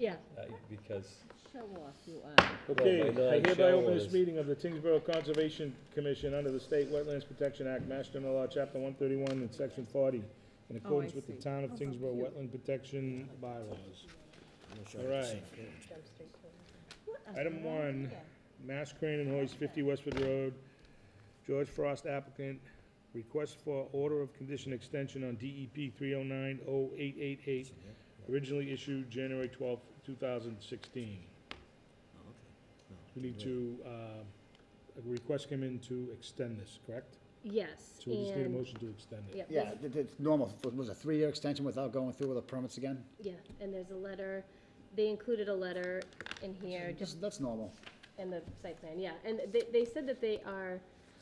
Yeah. Because, Show off, you are. Okay, Well, my I hereby non-show open this is- meeting of the Tingsboro Conservation Commission under the State Wetlands Protection Act, Mass General Law, Chapter 131 and Section 40, in accordance with the Town of Tingsboro Wetland Protection bylaws. All right. Item 1, Mass Crane and Hoist, 50 Westford Road, George Frost applicant, request for order of condition extension on DEP 309-0888, originally issued January 12, 2016. We need to, a request came in to extend this, correct? Yes, So we just need a and, motion to extend it. yep, Yeah, it's normal. Was it a 3-year extension without going through with the permits again? yeah, and there's a letter, they included a letter in here, just That's normal. in the site plan, yeah, and they said that they are,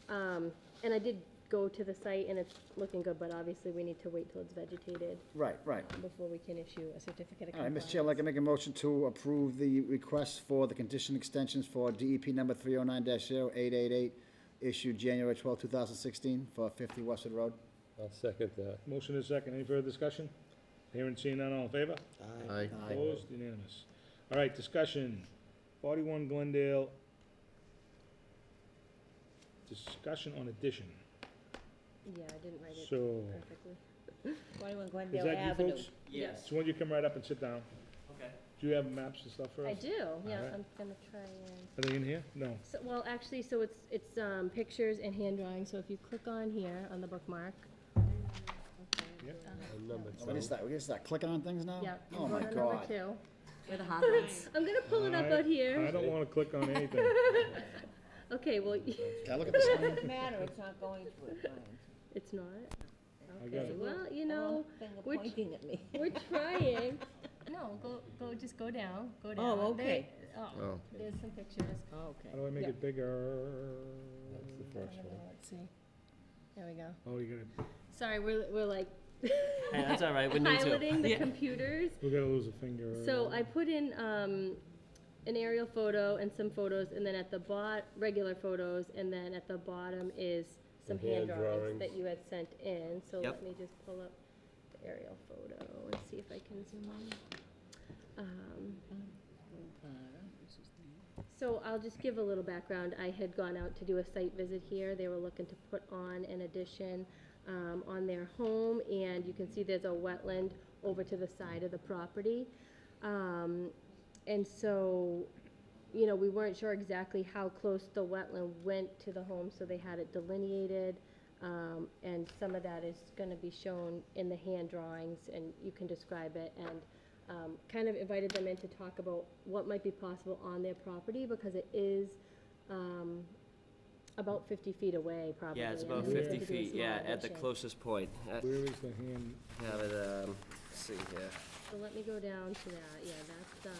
and I did go to the site and it's looking good, but obviously we need to wait till it's vegetated Right, right. before we can issue a certificate of All right, compliance. Mr. Chair, I'd like to make a motion to approve the request for the condition extensions for DEP number 309-0888, issued January 12, 2016, for 50 Westwood Road. I'll second that. Motion is second. Any further discussion? Hearing, seeing none, all in favor? Aye. Opposed? Unanimous. All right, discussion. 41 Glendale. Discussion on addition. Yeah, I didn't write it So, perfectly. 21 is Glendale that you Avenue. folks? Yes. So why don't you come right up and sit down? Okay. Do you have maps and stuff for us? I do, yeah, Alright. I'm gonna try and, Are they in here? No. so, well, actually, so it's pictures and hand drawing, so if you click on here, on the bookmark. Yep. Number What is that? We just start clicking on things now? Yeah. Oh, go my to number God. 2. Where the hot ones. I'm gonna pull it up I- out here. I don't wanna click on anything. Okay, well, Can I look at this one? Doesn't matter, it's not going to it, Brian. it's not? I got Okay, it. well, you know, Finger we're pointing at me. we're trying. No, just go down, go down. Oh, okay. Oh, there's some pictures. How Okay. do I make Yeah. it bigger? That's the first one. Let's see. There we go. Oh, you gotta, Sorry, we're like Hey, that's all right. We're new too. piloting the computers. we're gonna lose a finger. So I put in an aerial photo and some photos, and then at the regular photos, and then at the bottom is some The hand hand drawings drawings. that you had sent in. So Yep. let me just pull up the aerial photo and see if I can zoom in. So I'll just give a little background. I had gone out to do a site visit here. They were looking to put on an addition on their home, and you can see there's a wetland over to the side of the property. And so, you know, we weren't sure exactly how close the wetland went to the home, so they had it delineated. And some of that is gonna be shown in the hand drawings, and you can describe it, and kind of invited them in to talk about what might be possible on their property, because it is about 50 feet away, probably. Yeah, it's and about they need 50 to do a feet, yeah, small at the addition. closest point. Where is the hand? Have it, let's see here. So let me go down to that, yeah, that's,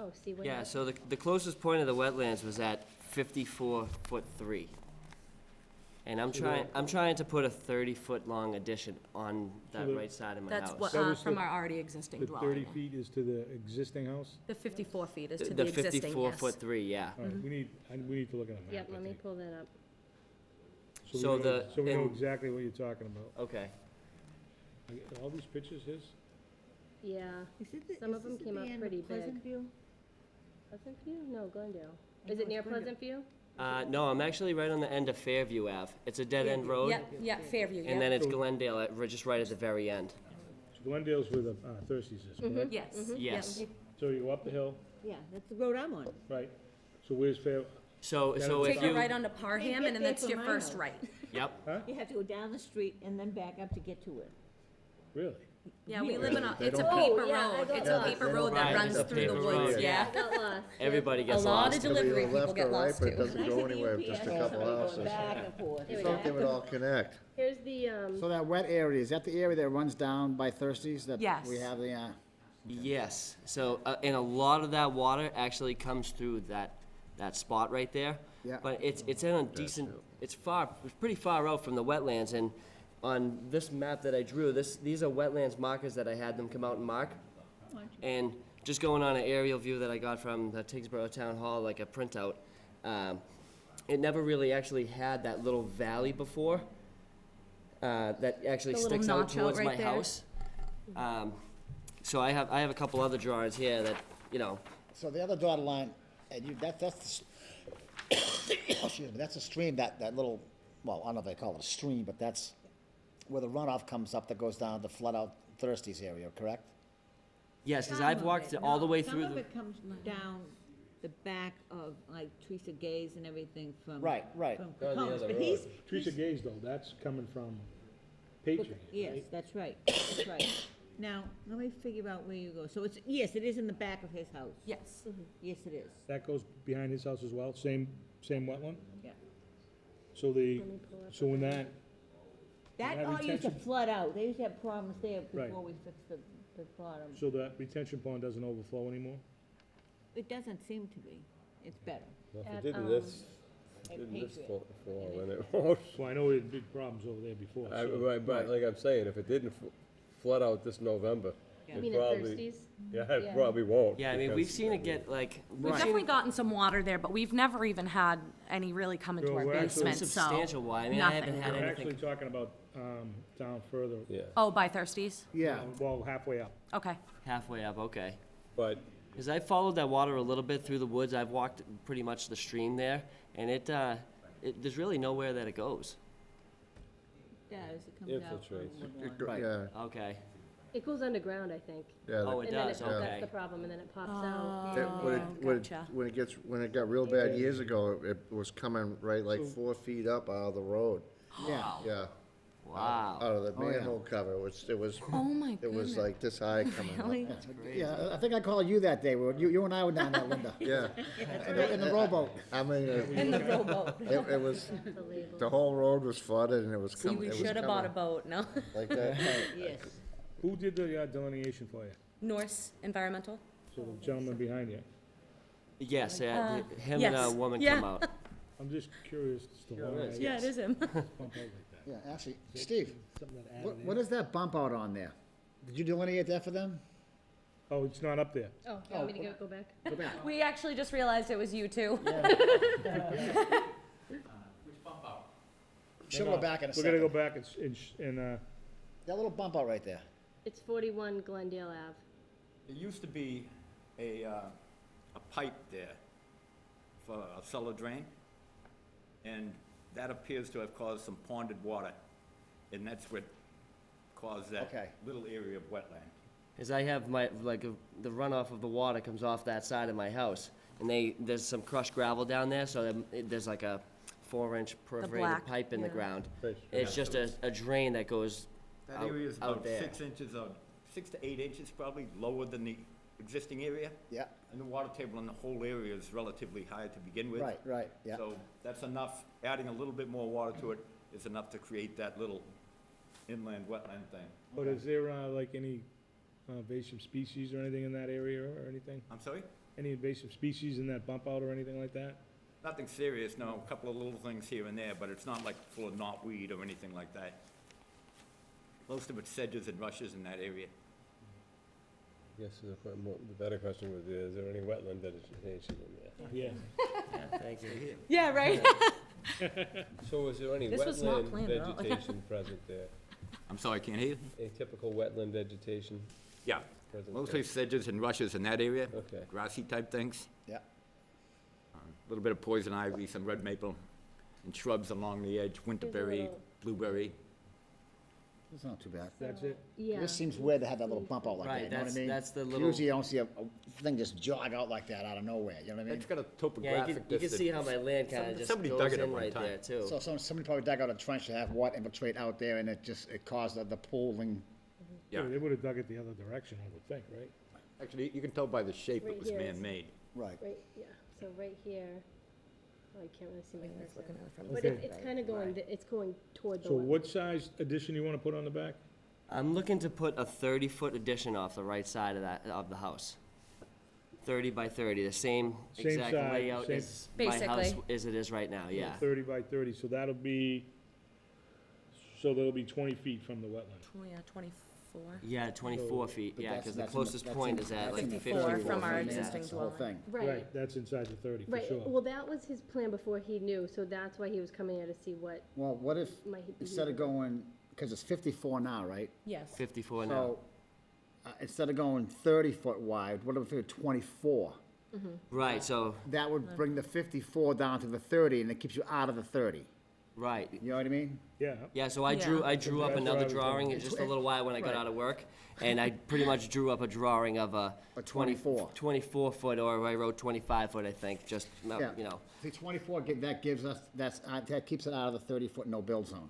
oh, see, when Yeah, that- so the closest point of the wetlands was at 54'3". And I'm trying to put a 30-foot long addition on that the- right side of my That's house. what, That was from the- our already existing The 30 dwelling. feet is to the existing house? The 54 feet is to The the existing, yes. 54'3", yeah. All right, we need to look at a map, Yep, I let me think. pull that up. we So know- the- So we know and- exactly what you're talking about. Okay. Are all these pictures his? Yeah, Is it the- Some is of them this at came the out end of pretty big. Pleasant View? Pleasant View? No, Glendale. I Is know it near it's Glendale. Pleasant View? No, I'm actually right on the end of Fairview Ave. It's a dead-end road, Yep, yep, Fairview, and then yep. it's Glendale, just right at the very end. So Glendale's where the Thirsties is, correct? Yes. Yes. yep. So you go up the hill, Yeah, that's the road I'm on. right? So where's Fair, So Yeah, if Take it you, right onto Parham, and then there that's from your my first house. right. yep, You have to go down the street and then back up to get to it. really? Yeah, we live in a, it's a don't- paper Oh, yeah, I road. got It's a lost. paper road that Right, runs it's a through the paper woods, road. yeah. I got lost. everybody A gets lot lost. of delivery Left people or get right, lost but it too. doesn't go anywhere, just a couple houses. Back and forth. There we I go. thought they would all connect. Here's the, So that wet area, is that the area that runs down by Thirsties? That Yes. we have the, Yes, so, and a lot of that water actually comes through that spot right there. Yeah. But it's in a decent, it's pretty far out from the wetlands, and on this map that I drew, these are wetlands markers that I had them come out and mark. And just going on an aerial view that I got from the Tingsboro Town Hall, like a printout, it never really actually had that little valley before, that actually The little sticks out notch out towards right my there. house. So I have a couple other drawings here that, you know, So the other dotted line, and you, that's the, excuse me, that's a stream, that little, well, I don't know if they call it a stream, but that's where the runoff comes up that goes down to flood out Thirsty's area, correct? yes, because Some I've of walked it, all the no, way through Some of the, it comes down the back of, like, Teresa Gaze and everything from. Right. From Go on the Combs, other but he's. road. Teresa Gaze, though, that's coming from Patriot, Yes, right? that's right, that's right. Now, let me figure out where you go. So it's, yes, it is in the back of his house. Yes. Yes, it is, That goes behind his house as well, same wetland? yeah. So so when that, That that all used to retention- flood out. They used to have problems there Right. before we fixed the bottom. so that retention pond doesn't overflow anymore? It doesn't seem to be. It's better. Well, if At, it didn't um, this, At didn't this Patriot. fall, then it won't. Well, I know we had big problems over there before, I, so. right, but like I'm saying, if it didn't flood out this November, Yeah. You it mean at probably, Thirsties? yeah, it Yeah. probably won't. yeah, I mean, we've because- seen it get like, we've We've seen definitely it gotten some water there, but we've never even had any really come into No, our we're actually- basement, so. substantial water. I mean, I haven't nothing. had We're anything. actually talking about, down further, Yeah, Oh, by Thirsties? Yeah. well, halfway up. Okay. Halfway up, okay. but Because I followed that water a little bit through the woods, I've walked pretty much the stream there, and there's really nowhere that it goes. It does, it comes out. from Infiltrates. Woodlawn. Right. Yeah, Okay. It goes underground, I think. yeah. Oh, it And then does, That's okay. the problem, and then it pops out. That- when it- Oh, when it- gotcha. when it got real bad years ago, it was coming right like 4 feet up out of the road, Yeah. yeah. Wow. Out of the Oh, yeah. manhole cover, it was, Oh, my it was goodness. like this high coming up. Really? Yeah, I think I called you that day, you and I were down there, Linda, Yeah, in the rowboat. I mean, In the rowboat. it was, The label. the whole road was flooded and it was See, coming, we it was should have bought a coming boat, no? like that. Yes. Who did the delineation for you? Norse Environmental? So the gentleman behind you? Yes, him and a yes, woman yeah. come out. I'm just curious as to Yeah, why. it is. Yeah, it is him. Bump out like that. Yeah, actually, Steve, Something that what, added what in? is that bump out on there? Did you delineate that for them? Oh, it's not up there. Oh, you want me to go back? Go back. We actually just realized it was you too. She'll go back in a We're gonna go second. back and, That little bump out right there. It's 41 Glendale Ave. There used to be a pipe there for a cellar drain, and that appears to have caused some ponded water, and that's what caused that Okay. little area of wetland. Because I have the runoff of the water comes off that side of my house, and there's some crushed gravel down there, so there's like a 4-inch perforated black, pipe in the yeah. ground. Right. It's just a drain that goes That out, area is out about there. 6 inches, 6 to 8 inches probably lower than the existing area, Yeah, and the water table in the whole area is relatively high to begin with. right, yeah. So that's enough, adding a little bit more water to it is enough to create that little inland wetland thing. but is there, like, any invasive species or anything in that area or anything? I'm sorry? Any invasive species in that bump out or anything like that? Nothing serious, no, a couple of little things here and there, but it's not like full of knotweed or anything like that. Most of it's sedges and rushes in that area. I guess the better question would be, is there any wetland vegetation in there? Yeah. Yeah, thank you. Yeah, right? So is there any This was not wetland planned at all. vegetation present there? I'm sorry, I can't hear you? Any typical wetland vegetation Yeah, present mostly there? sedges and rushes in that area, Okay. grassy type things. Yeah. A little bit of poison ivy, some red maple, and shrubs along the edge, winterberry, little- blueberry. It's not too bad. That's it? It Yeah. just seems weird to have that little bump out like that, Right, you know what I mean? that's the little. Usually you don't see a thing just jog out like that out of nowhere, you know what I mean? It's got a Yeah, you topographic can, you can see how my land kind of just Somebody goes dug it at in one right time. there too. So somebody probably dug out a trench to have water infiltrate out there, and it caused the pooling. Yeah, They would've dug it the other direction, I would think, right? actually, you can tell by the shape Right it was here is- man-made. Right. Right, yeah, so right here, oh, I can't really see my cursor. Looking at it from But the it's kind of going, it's going toward the So wetland. what size addition you wanna put on the back? I'm looking to put a 30-foot addition off the right side of the house. 30 by 30, the same Same exact size, layout same- as my house Basically. as it is right now, yeah. 30 by 30, so that'll be, so that'll be 20 feet from the wetland. 24. Yeah, 24 feet, But yeah, that's- because the that's in closest that's point in- is at that's like in the 54 54 from our feet. existing That's the whole dwelling. thing. Right, That's inside the 30, for right, sure. well, that was his plan before he knew, so that's why he was coming here to see what Well, what if, might be. instead of going, because it's 54 now, right? Yes. 54 now. So, instead of going 30-foot wide, what if it were 24? Right, so, That would bring the 54 down to the 30, and it keeps you out of the 30. right. You know what I mean? Yeah, Yeah, so I Yeah. drew up That's what I another was drawing thinking. just a little while when I got Right. out of work, and I pretty much drew up a drawing of a A 24. 24 foot, or I wrote 25 foot, I think, just, Yeah. you know. See, 24, that gives us, that keeps it out of the 30-foot no-build zone.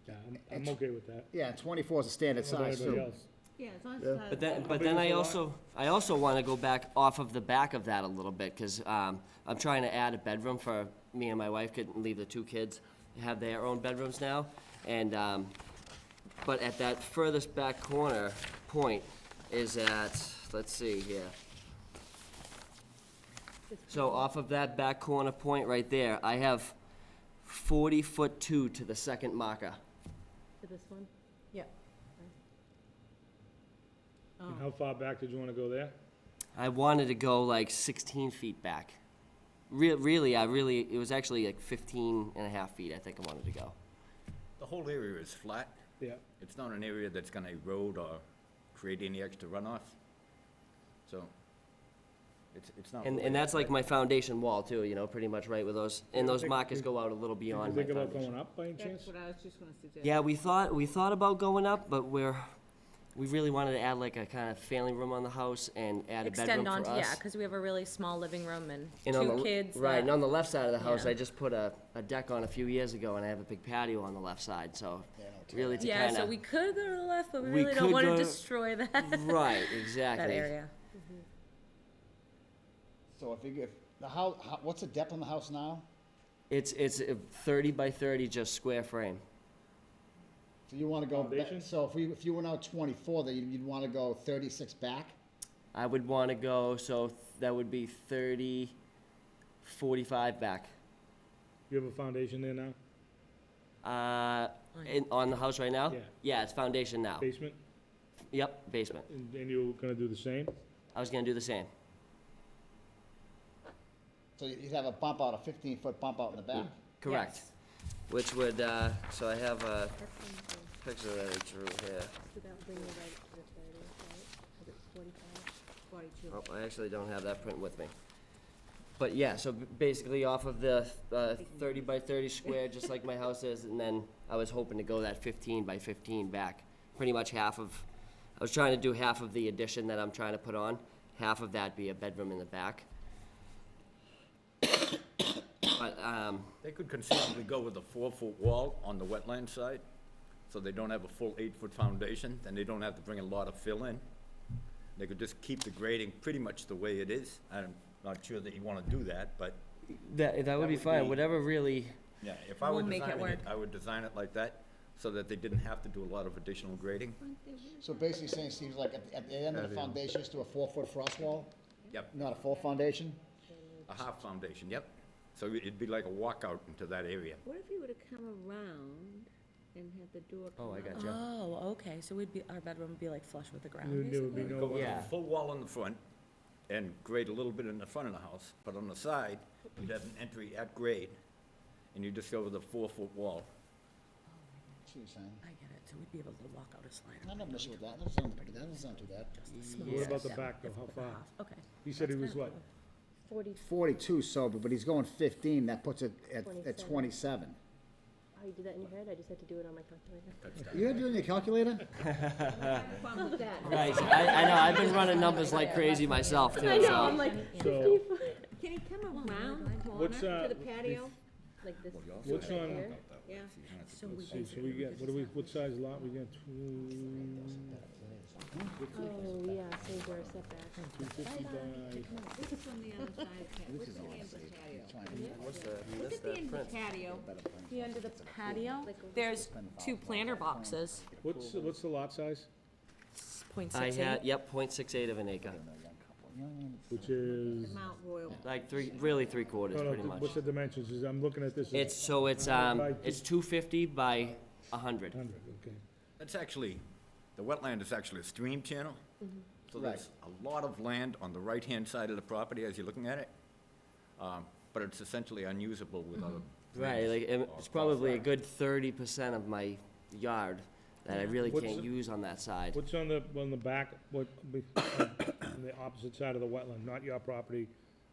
yeah, I'm okay with that. Yeah, 24 is a standard I don't know about size, anybody too. else. Yeah, as long as Yeah. it's not. But then, How but big then is I the lot? also want to go back off of the back of that a little bit, because I'm trying to add a bedroom for me and my wife, could leave the 2 kids, have their own bedrooms now, and, but at that furthest back corner point is at, let's see here. So off of that back corner point right there, I have 40-foot 2 to the second marker. To this one? And how far back did you wanna go there? I wanted to go like 16 feet back. It was actually like 15 and a half feet, I think I wanted to go. The whole area is flat. Yeah, It's not an area that's gonna erode or create any extra runoff. So, it's not. really And that's that like bad. my foundation wall too, you know, pretty much right with those, and those think- markers go out a little did you beyond my think about foundation. going up by any chance? That's what I was just gonna suggest. Yeah, we thought about going up, but we really wanted to add like a kind of family room on the house and add a bedroom Extend for onto, us. yeah, because we have a really small living room and And on 2 the- kids. Right, and that- on the left side of the house, Yeah. I just put a deck on a few years ago, and I have a big patio on the left side, so really to Yeah, kind so we of. could go to the left, but we We really don't could want to go- destroy that, Right, that exactly. area. So if the house, what's the depth on the house now? It's a 30 by 30, just square frame. So you wanna go, Foundation? so if you went out 24, then you'd wanna go 36 back? I would want to go, so that would be 30, 45 back. You have a foundation there now? On the house right now? Yeah. Yeah, it's foundation now. Basement? Yep, basement. And you're gonna do the same? I was gonna do the same. So you'd have a bump out, a 15-foot bump out in the back. Correct. Yes. Which would, so I have a picture that I drew here. So that would bring you right to the 30, right? 'Cause it's 45. 42. Oh, I actually don't have that print with me. But yeah, so basically off of the 30 by 30 square, just like my house is, and then I was hoping to go that 15 by 15 back. Pretty much half of, I was trying to do half of the addition that I'm trying to put on, half of that be a bedroom in the back. But, They could conceivably go with a 4-foot wall on the wetland side, so they don't have a full 8-foot foundation, then they don't have to bring a lot of fill in. They could just keep the grading pretty much the way it is. I'm not sure that you wanna do that, but, that would be would fine, be- whatever really, yeah, if I were We'll make it designing it, work. I would design it like that, so that they didn't have to do a lot of additional grading. So basically saying, Steve's like, at the end of the foundation, just do a 4-foot frost wall, Yep, not a full foundation? a half foundation, yep. So it'd be like a walkout into that area. What if you were to come around and have the door come oh, I out? got you. Oh, okay, so our bedroom would be like flush with the ground, There would be basically? Go no, with Yeah. a full wall in the front and grade a little bit in the front of the house, but on the side, you'd have an entry at grade, and you just go with a 4-foot wall. See what you're saying? I get it, so we'd be able to walk out a slider. I have no issue with that, that doesn't sound too bad. what about the back though, how far? Okay. He said he was what? 40, 42 sober, but he's going 15, that puts it at 27. 27. oh, you did that in your head? I just had to do it on my calculator. You're doing your calculator? Problem with that. Right, I know, I've been running numbers like crazy myself too, I know, so. I'm like, So, Can he come around the What's, corner to the bef- patio? like this. what's on, here. Yeah. So we see, so we get, what size lot we got? Oh, yeah, so your setback. 250 by, This is from the other side of the patio. What's the end of the patio? What's the, Look at the end of the patio. The end of the patio, there's 2 planter boxes, what's the lot size? I .68. had, yep, 0.68 of an acre, Which is, Mount Royal. like really 3/4, no, pretty no, much. what's the dimensions? Is, I'm looking at this. It's, so it's 250 by 100. 100, okay. That's actually, the wetland is actually a stream channel. So there's a lot of land on the right-hand side of the property as you're looking at it. But it's essentially unusable without a. Right, like, it's probably a good 30% of my yard that I really What's can't the- use on that side. What's on the back, on the opposite side of the wetland, not your property,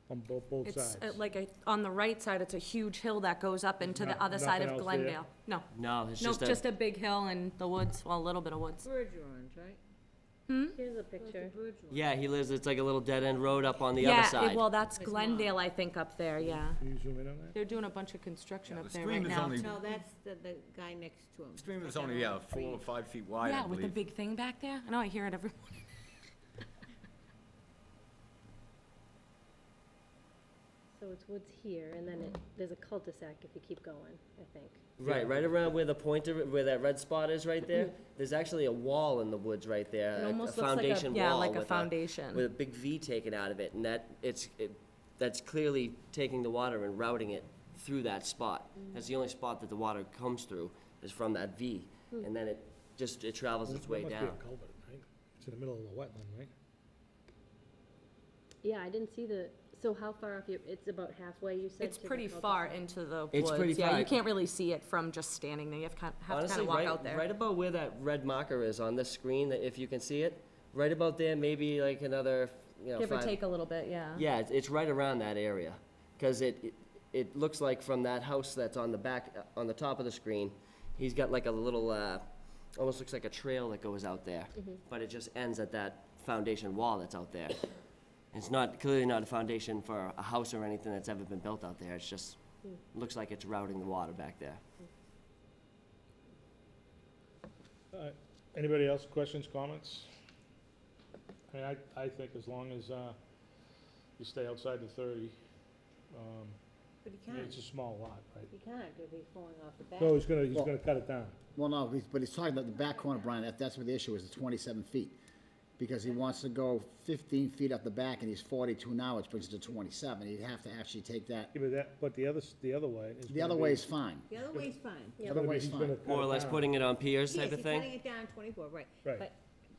on both It's sides? on the right side, it's a huge hill that goes up into the Not- other side nothing of else there? Glendale. No, No, it's nope, just a, just a big hill and the woods, well, a little bit of woods. Bridge orange, right? Here's a So it's picture. a bridge orange. yeah, he lives, it's like a little dead-end road up on the Yeah, other side. well, that's It's Glendale, I think, up there, yeah. Can you zoom in on that? They're doing a bunch of construction Yeah, up the there stream right is now. only- No, that's the guy next to him. The stream is Like only, a 4 or 5 feet wide, I Yeah, with the believe. big thing back there. I know, I hear it every morning. So it's woods here, and then there's a cul-de-sac if you keep going, I think. Right around where the pointer, where that red spot is right there, there's actually a wall in the woods right there. It a almost looks like a, foundation yeah, wall like a with foundation. with a big V taken out of it, and that's clearly taking the water and routing it through that spot. That's the only spot that the water comes through, is from that V, and then it travels its way That down. must be a culvert, right? It's in the middle of the wetland, right? Yeah, I didn't see so how far off it's about halfway, you said? It's to the pretty cul-de-sac? far into the It's woods. pretty Yeah, far. you can't really see it from just standing there. You have to kind Honestly, of walk right, out there. right about where that red marker is on this screen, that if you can see it, right about there, maybe like another, Give or take a little bit, yeah. Yeah, it's right around that area, because it looks like from that house that's on the back, on the top of the screen, he's got like a little, almost looks like a trail that goes out there, but it just ends at that foundation wall that's out there. It's clearly not a foundation for a house or anything that's ever been built out there, it's just, looks like it's routing the water back there. Anybody else, questions, comments? I mean, I think as long as, you stay outside the 30, But he I mean, can't, it's a small lot, right? he can't, if he's falling off the back. No, he's gonna Well- cut it down. Well, no, but he's talking about the back corner, Brian, that's where the issue is, the 27 feet. Because he wants to go 15 feet up the back, and he's 42 now, which brings it to 27. He'd have to actually take that, Yeah, but the other way is. the other way is fine. The other way's fine. The other way's fine. More or less putting it on piers Yes, type of he's thing? cutting it down 24, right. Right. But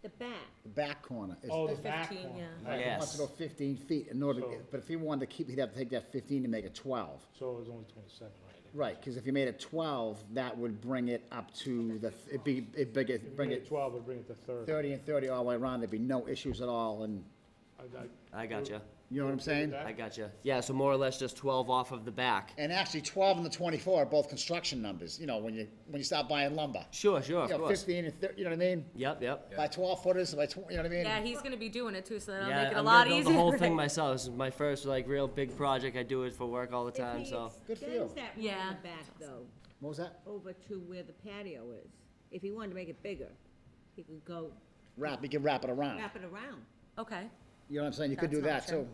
the back, The back corner is. Oh, the The back 15, one. yeah. Right, he wants to go Yes. 15 feet in order, So- but if he wanted to keep, he'd have to take that 15 to make it 12. So it was only 27, right? Right, because if you made it 12, that would bring it up to it'd bring it 12 would bring it to 30. 30 and 30 all the way around, there'd be no issues at all, and, I gotcha, you know what I'm saying? I gotcha. Yeah, so more or less just 12 off of the back. And actually, 12 and the 24 are both construction numbers, you know, when you start buying lumber. Sure, of You know, course. 15 and 30, you know what I mean? Yep. By 12 footers, by, you know what I mean? Yeah, he's gonna be doing it too, so that'll Yeah, make it a I'm lot gonna easier. build the whole thing myself. This is my first like real big project. I do it for work all the if time, he so. Good for extends you. that room Yeah. in the back though, What was that? over to where the patio is, if he wanted to make it bigger, he could go You can wrap it around. wrap it around. Okay, You know what I'm saying? You could That's do an that option. too.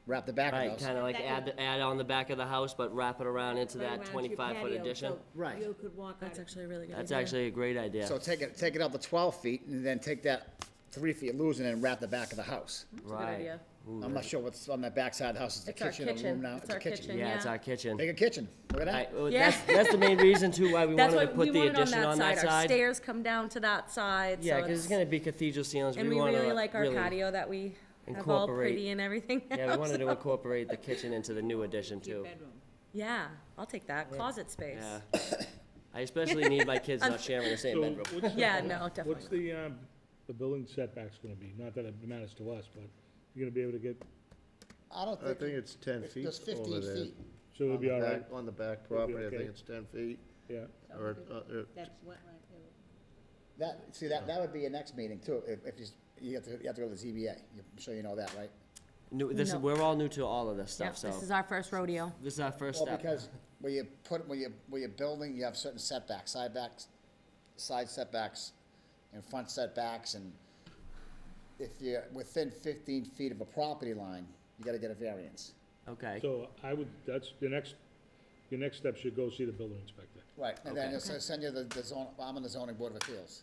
Wrap the back Right, of those. kinda like add on the back of the house, but wrap it around into right that around to your 25-foot patio, addition. so Right. You could walk out. that's actually a really good That's idea. actually a great idea. So take it out to 12 feet, and then take that 3 feet losing and wrap the back of the house. That's a good Right. idea. Ooh, I'm not sure what's on that back side of the house, it's a It's our kitchen, a room kitchen. now, It's it's a our kitchen. kitchen. Yeah, it's yeah. our kitchen. Bigger kitchen, look at that. Well, Yeah. that's the main reason too why we That's wanted what to we put the want on addition that on side. that Our side. stairs come down to that side, Yeah, so because it's gonna be cathedral ceilings. and we we wanna really like our really- patio that we have all incorporate- pretty and everything. Yeah, we now, wanted to so- incorporate the kitchen into the new addition Your too. bedroom. Yeah, I'll take that, closet space. Yeah. I especially need my kids not sharing the same So bedroom. what's- Yeah, no, definitely What's the building setbacks gonna be? Not that it matters to us, but you're gonna be able to get, I don't I think, think it's 10 feet there's over 15 there. feet. so it'll On be the all back- right? On the back It'll be property, I okay. think it's 10 feet, Yeah. or, That's wetland too. That would be your next meeting too, if you have to go to the ZBA. I'm sure you know that, right? No. We're all new to all of this Yep, stuff, so this is our first rodeo. this is our first Well, step. because where you're building, you have certain setbacks, side setbacks, and front setbacks, and if you're within 15 feet of a property line, you gotta get a variance. Okay. So that's, your next step should go see the building inspector. Right, and then Okay. it'll send you the zone, I'm on the zoning board of appeals.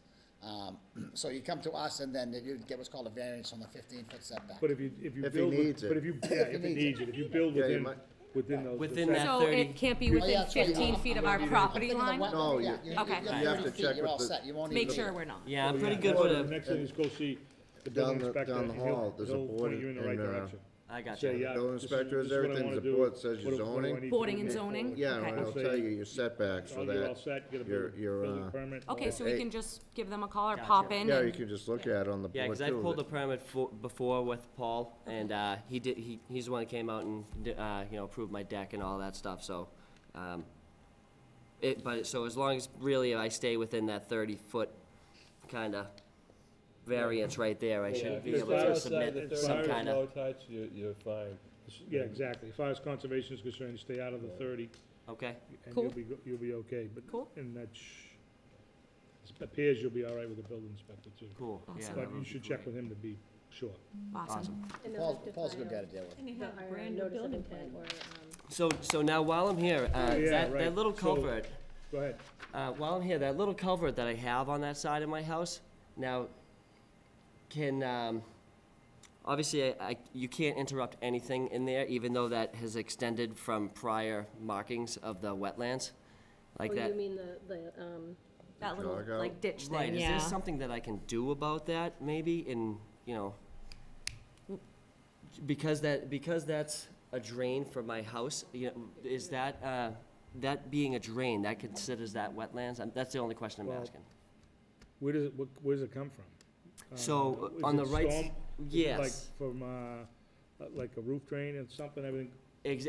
So you come to us, and then you get what's called a variance on the 15-foot setback. But if you If he build, needs it. but if you, yeah, if it needs it, if you build Yeah, you within, might- within those. Within the that So 30 it can't be Oh, yeah, within that's right. 15 feet of our property Thinking the line? wetland, No, yeah, you- Okay. you're You have 30 to feet, check you're with all the- set. You won't Make need to- sure we're not. Yeah, I'm So pretty yeah, good so with The a. next thing is go see the Down building the- inspector, down the and he'll hall, there's a board point you in the right in, direction. I got say, you. yeah. Building this is- inspector, this is what I everything's wanna the do. board says your What do I zoning? need to Boarding do and going zoning? forward? Yeah, Okay. and it'll Say- tell you your setbacks for Oh, you're all that. set, get a Your- your, building permit? Okay, so we Hey. can just give them a call or Gotcha. pop in Yeah, and- you can just look at it on the Yeah, board because I too. pulled the permit before with Paul, and he's the one that came out and approved my deck and all that stuff. So, so as long as really I stay within that 30-foot kind of variance right there, I should be If able it's to outside the submit 30 some foot kind low of. touch, you're fine. Yeah, exactly. As far as conservation is concerned, you stay out of the 30, Okay. and Cool. you'll be okay. But Cool. And that appears you'll be all right with the building inspector too. Cool. Yeah, Awesome. that But would you be should check great. with him to be sure. Awesome. And they'll have to Paul's a good file guy to deal with. And you the- have a our brand new notice of building intent plan. or, So now while I'm here, Yeah, that right. little So- culvert. Go ahead. While I'm here, that little culvert that I have on that side of my house, now, obviously, you can't interrupt anything in there, even though that has extended from prior markings of the wetlands, like oh, that. you mean That little, Jog out. like, ditch Right, thing, is yeah. there something that I can do about that, maybe, because that's a drain for my house, is that, that being a drain, that considers that wetlands? That's the only question I'm Well, asking. Where does it come from? So, Is on it the right, storm? Is it yes. Like from, like a roof drain and something, everything?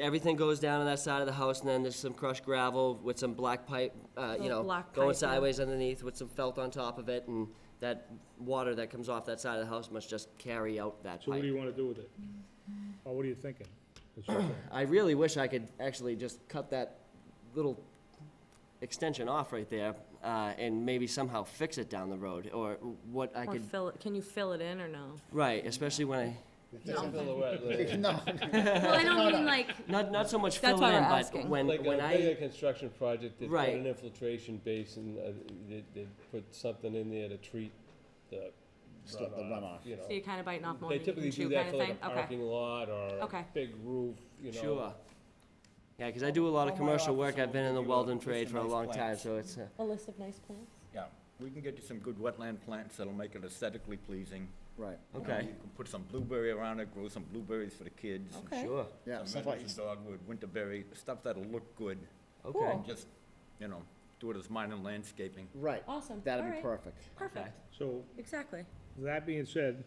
Everything goes down on that side of the house, and then there's some crushed gravel with some black pipe, black going pipe, yeah. sideways underneath with some felt on top of it, and that water that comes off that side of the house must just carry out that So what do pipe. you wanna do with it? Or what are you thinking? That's what I'm saying. I really wish I could actually just cut that little extension off right there, and maybe somehow fix it down the road, or what I Or could, fill it, can you fill it in or no? right, especially when I, Fill the wetland. No, Well, I don't mean like, not so much That's fill why in, we're but asking. when Like a I. bigger construction project, they've got Right. an infiltration basin, they put something in there to treat the Stop the runoff. you know. so you're kind of biting off more They than you typically can do chew that kind for of like thing? a Okay, parking lot or a Okay. big roof, Sure. Yeah, because I do a lot of Call my commercial office work. and I've been we'll in the give you a welding list trade of for a nice long time, plants. so it's, a list of nice plants? Yeah, we can get you some good wetland plants that'll make it aesthetically pleasing. right, You know, okay, You can put some blueberry around it, grow some blueberries for the kids. Okay. sure, yeah, Some stuff like, Mexican dogwood, winterberry, stuff that'll look good, okay. and just, do it as minor landscaping. right, awesome, that'd be alright, perfect. perfect, So, exactly. that being said,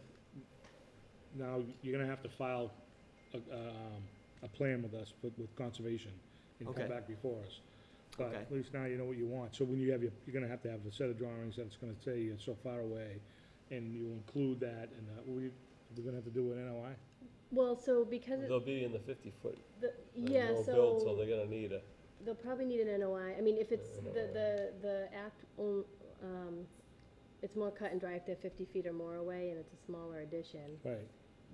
now you're gonna have to file a plan with us, with conservation, and come Okay. back before us. But Okay. at least now you know what you want. So when you have you're gonna have to have a set of drawings that's gonna say you're so far away, and you include that, and we're gonna have to do an NOI? Well, so because They'll be in the 50-foot, yeah, no build, so so they're gonna need a, they'll probably need an NOI. I mean, if it's, the act, it's more cut and dry if they're 50 feet or more away and it's a smaller addition, Right.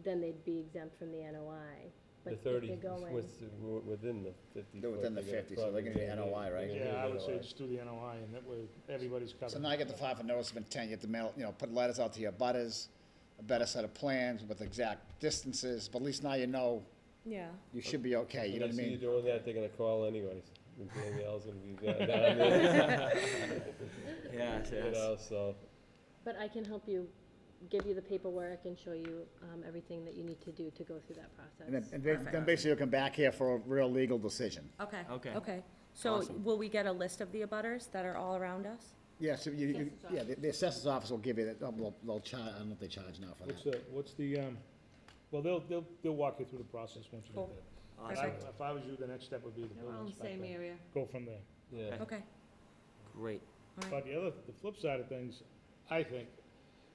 then they'd be exempt from the NOI. But the if 30, they're going, within the 50 They're foot. within the they're gonna 50, so they're gonna probably need NOI, right? they're gonna Yeah, need I would say NOI. just do the NOI, and that way everybody's covered. So now you get to file for notice of intent, you have to mail, put letters out to your butters, a better set of plans with exact distances, but at least now you know Yeah. you should be okay, you know When what I they see you mean? doing that, they're gonna call anyways. And Danielle's gonna be down there. Yes, You yes. know, so, but I can help you, give you the paperwork and show you everything that you need to do to go through that And then, process. then basically you'll come back here for a real legal decision. Okay. Okay. Okay, so Awesome. will we get a list of the abutters that are all around us? Yeah, so the assessor's office will give you that, they'll charge, I don't know if they charge now for that. What's the, well, they'll walk you through the process once you get Cool. there. Awesome. If I was you, the next step would be the We're building all in the same inspector. area. Go from there. yeah. Okay, Great. But the flip side of things, I think,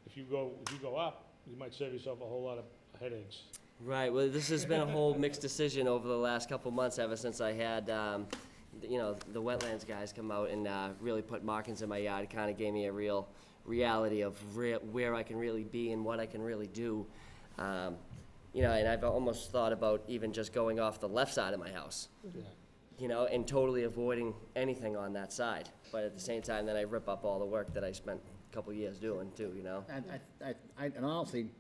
if you go up, you might save yourself a whole lot of headaches. Right, well, this has been a whole mixed decision over the last couple months, ever since I had, the wetlands guys come out and really put markings in my yard. It kind of gave me a real reality of where I can really be and what I can really do. And I've almost thought about even just going off the left side of my house, Yeah. and totally avoiding anything on that side. But at the same time, then I rip up all the work that I spent a couple years doing too, And honestly,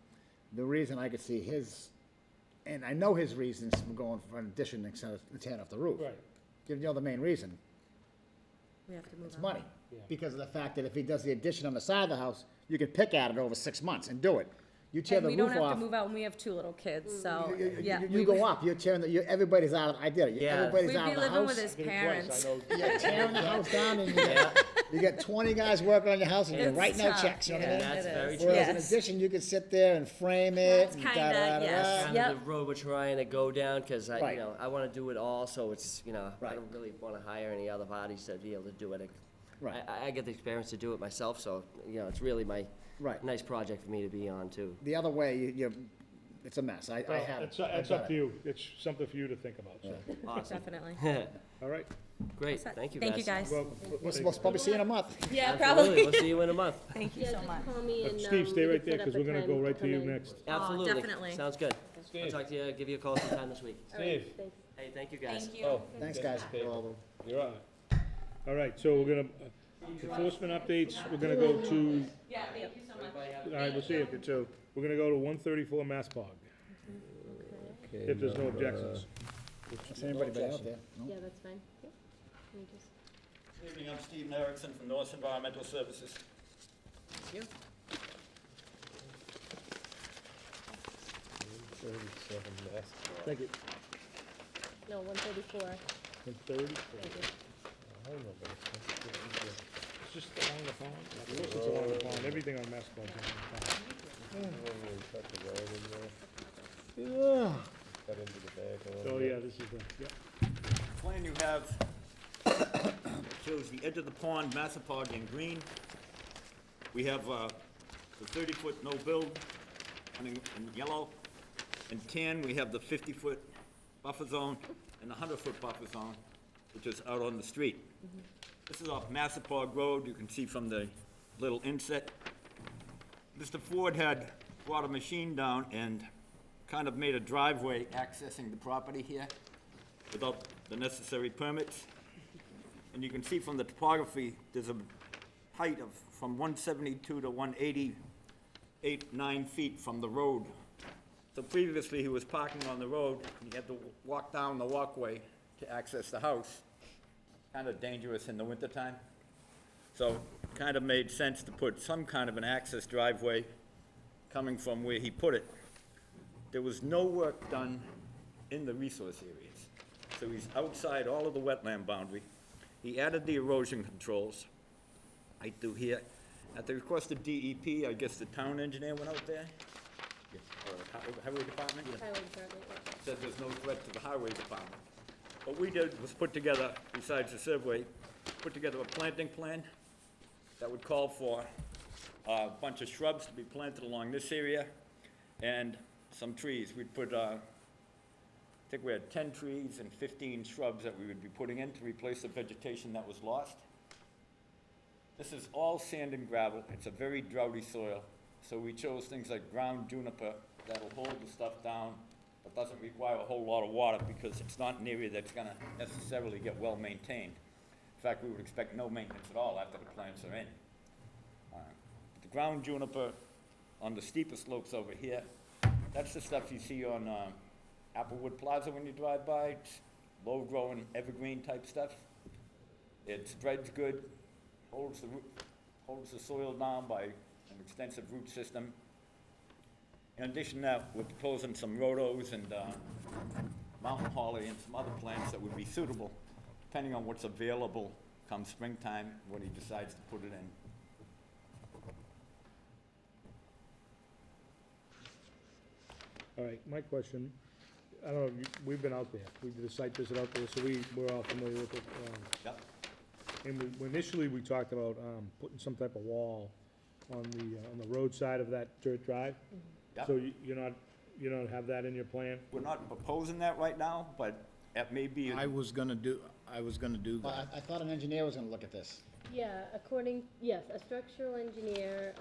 the reason I could see his, and I know his reasons for going for an addition instead of tearing off the roof. Right. You know the main reason, we have to move on. it's money. Yeah. Because of the fact that if he does the addition on the side of the house, you can pick at it over 6 months and do it. You tear And the we don't roof have off. to move out, and we have 2 little kids, so, You yeah. you go up, you're tearing, everybody's out, I did it, Yeah. everybody's We'd out be of the living with house. his Did it twice, parents. I know. You're tearing the house down and you get 20 guys working on your house and you're It's writing out tough, checks, you know what I yeah. mean? That's It very is. true. Whereas in Yes. addition, you could sit there and frame it. That's and kinda, da-da-da-da. yes. Kind Yep. of the road we're trying to go down, because I, Right. you know, I wanna do it all, so it's, you know, I Right. don't really wanna hire any other bodies to be able to do it. Right. I get the experience to do it myself, so, you know, it's really my Right. nice project for me to be on, too. The other way, it's a mess. I Well, have it. it's I've up done to it. you. It's something for you to think about, so. Awesome. Definitely. All right. Great, Set. thank you, Thank you, guys. Well, We'll probably see you in a month. Yeah, Absolutely, we'll see you in a month. Thank you Yeah, so just much. call me and, Steve, stay we right can there, set because up we're a gonna go time right to come you in. next. Absolutely. definitely. Sounds good. I'll Steve, talk to you, give you a call sometime this week. All right, Steve. thanks. Hey, thank you, guys. Thank you. oh. Thanks, get guys. this paper. You're on. All right, so we're gonna, enforcement updates, we're gonna go to, Yeah, thank you so much. all right, we'll see you. So, we're gonna go to 134 Maspog, Okay, if there's no now, objections. Is anybody out there? No? Yeah, that's fine. Yep. Let me just- Good evening, I'm Stephen Erickson from North Environmental Services. 37 Mass. Thank you. No, 134. 130? Thank you. I don't know, but it's- It's just along the pond. Of course it's along the pond. Everything on Maspog's along the pond. I don't really cut the road in there. Yeah. Cut into the back a little So, bit. yeah, this is the, yeah. Plan you have shows the edge of the pond, Massapog in green. We have the 30-foot no-build in yellow. In tan, we have the 50-foot buffer zone and the 100-foot buffer zone, which is out on the street. This is off Massapog Road, you can see from the little inset. Mr. Ford had brought a machine down and kind of made a driveway accessing the property here without the necessary permits. And you can see from the topography, there's a height of from 172 to 188, 9 feet from the road. So previously, he was parking on the road, and he had to walk down the walkway to access the house. Kind of dangerous in the wintertime. So kind of made sense to put some kind of an access driveway coming from where he put it. There was no work done in the resource areas. So he's outside all of the wetland boundary. He added the erosion controls, right through here. At the request of DEP, I guess the town engineer went out there? Or highway department? Highway department, yeah. Said there's no threat to the highway department. What we did was put together, besides the survey, put together a planting plan that would call for a bunch of shrubs to be planted along this area and some trees. We'd put, I think we had 10 trees and 15 shrubs that we would be putting in to replace the vegetation that was lost. This is all sand and gravel. It's a very droughty soil. So we chose things like ground juniper that'll hold the stuff down, but doesn't require a whole lot of water because it's not an area that's gonna necessarily get well maintained. In fact, we would expect no maintenance at all after the plants are in. The ground juniper on the steeper slopes over here, that's the stuff you see on Applewood Plaza when you drive by. It's low-growing evergreen type stuff. It spreads good, holds the soil down by an extensive root system. In addition to that, we're proposing some rhodos and mountain holly and some other plants that would be suitable, depending on what's available come springtime when he decides to put it in. All right, my question, I don't know, we've been out there, we did a site visit out there, so we're all familiar with it. Yep. And initially, we talked about putting some type of wall on the roadside of that dirt drive. Yep. So you don't have that in your plan? We're not proposing that right now, but it may be. I was gonna do that. Well, I thought an engineer was gonna look at this. Yeah, yes, a structural engineer,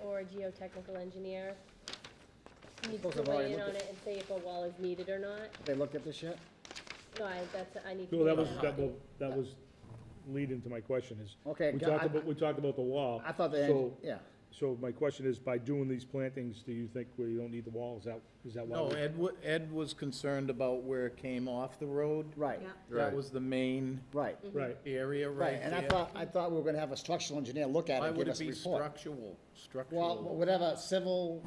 or a geotechnical engineer needs Suppose to I've already weigh in looked on it and say if a wall is needed or not. Have they looked at this yet? No, I need to. Well, know that was lead into my question is. Okay, We go- talked about the wall. I thought So, yeah. So my question is, by doing these plantings, do you think we don't need the wall? Is that why? No, we- Ed was concerned about where it came off the road. Right, Yeah. That was the main right, Right, area right, right and I there. thought we were gonna have a structural engineer look at it Why and would give it us a be report. structural? Well, whatever, civil,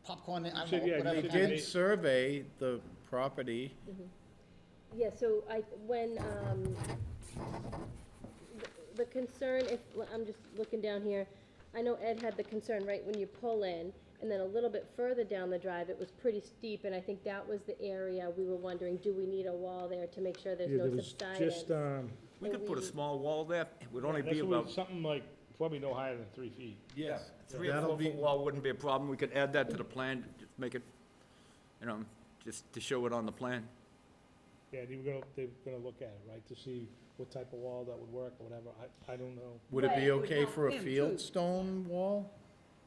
popcorn, I Said, don't know, yeah, whatever. you They said kind did of- survey the property. Yeah, so when, the concern, I'm just looking down here, I know Ed had the concern right when you pull in, and then a little bit further down the drive, it was pretty steep, and I think that was the area we were wondering, do we need a wall there to make sure there's yeah, no there was subsidence? just, We could put a small wall there, it would only that's be what about, we- something like, probably no higher than 3 feet. Yes. 3 or 4 foot wall wouldn't be a problem, we could add that to the plan, just make it, you know, just to show it on the plan. Yeah, they were gonna look at it, right, to see what type of wall that would work, or whatever, I don't know. Would it be Right. okay for a Him, too. field stone wall?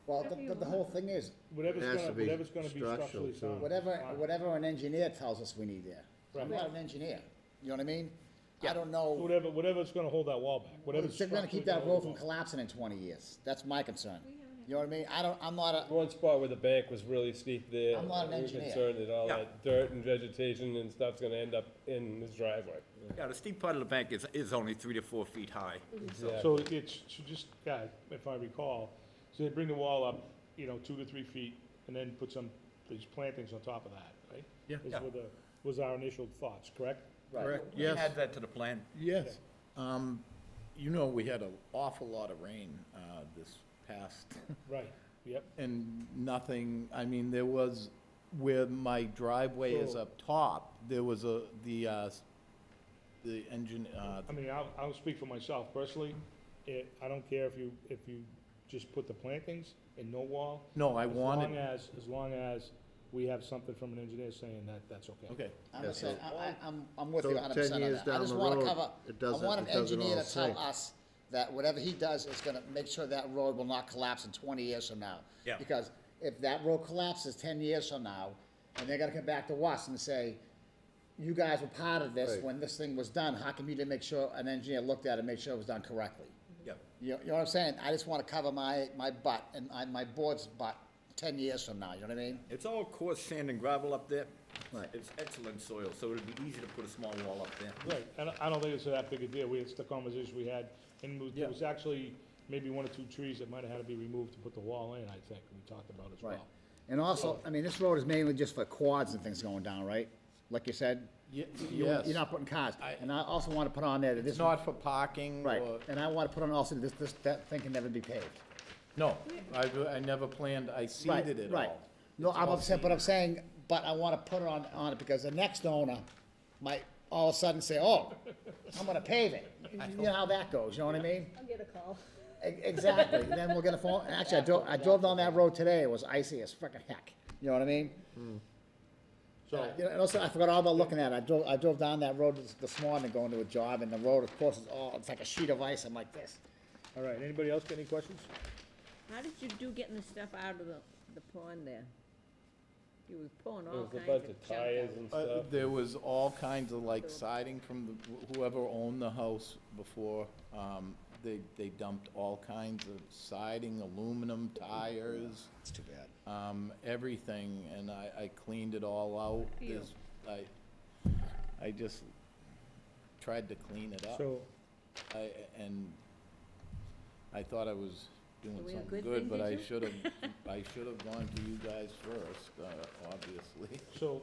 Well, the whole thing is, Whatever's It has gonna, to be whatever's gonna be structural, structurally too. sound. whatever an engineer tells us we need there. I'm Right. not an engineer, you know what I mean? I don't know, Whatever's gonna hold that wall back, whatever's they're gonna keep structurally that gonna road hold from the wall. collapsing in 20 years, that's my concern. You know what I mean? I'm not a, One spot where the bank was really steep there. I'm not an we were engineer. concerned that all Yeah. that dirt and vegetation and stuff's gonna end up in his driveway. Yeah, the steep part of the bank is only 3 to 4 feet high. Exactly. So it's, so just, yeah, if I recall, so they bring the wall up, 2 to 3 feet, and then put these plantings on top of that, right? Yeah. Yeah. Was our initial thoughts, correct? Correct, We yes. Add that to the plan. Yes. You know, we had an awful lot of rain, this past, Right, yep. and nothing, I mean, there was, where my driveway is So- up top, there was the engine, I mean, I'll speak for myself personally, I don't care if you just put the plantings and no wall. no, I wanted, As long as we have something from an engineer saying that that's okay. okay. I'm Yeah, just saying, so- I'm with you So 100% 10 on years that. I down just the wanna road, cover, it I doesn't- want an it doesn't engineer all to tell sync. us that whatever he does is gonna make sure that road will not collapse in 20 years from now. Yeah. Because if that road collapses 10 years from now, and they're gonna come back to us and say, you guys were part of this Right. when this thing was done, how come you didn't make sure an engineer looked at it and made sure it was done correctly? Yeah. You know what I'm saying? I just wanna cover my butt and my board's butt 10 years from now, you know what I mean? It's all coarse sand and gravel up there. Right. It's excellent soil, so it'd be easy to put a small wall up there. Right, and I don't think it's that big a deal, it's the conversation we had, and there was actually maybe 1 or 2 trees that might have had to be removed to put the wall in, I think, we talked about as Right. well. And also, I mean, this road is mainly just for quads and things going down, right? Like you said? Yes. You're not putting cars. And I also want to put on there that It's this, not for parking right, or, and I want to put on also that thing can never be paved. no, I never planned, I Right, seeded it right. all. No, I'm upset, but I'm saying, but I want to put it on it because the next owner might all of a sudden say, oh, I'm gonna pave it. You know how that goes, you know what I mean? I'll get a call. Exactly, and then we'll get a phone, actually, I drove down that road today, it was icy as frickin' heck, you know what I mean? So, You know, and also, I forgot all about looking at it, I drove down that road this morning going to a job, and the road, of course, it's like a sheet of ice, I'm like this. all right, anybody else got any questions? How did you do getting the stuff out of the pond there? You were pulling There all was a kinds bunch of of junk tires out. and stuff. There was all kinds of like siding from whoever owned the house before. They dumped all kinds of siding, aluminum, tires, It's too bad. everything, and I cleaned it all out. Phew. I just tried to clean it up. So, And I thought I was doing Doing a something good good, thing, but did I you? should have gone to you guys first, obviously. so,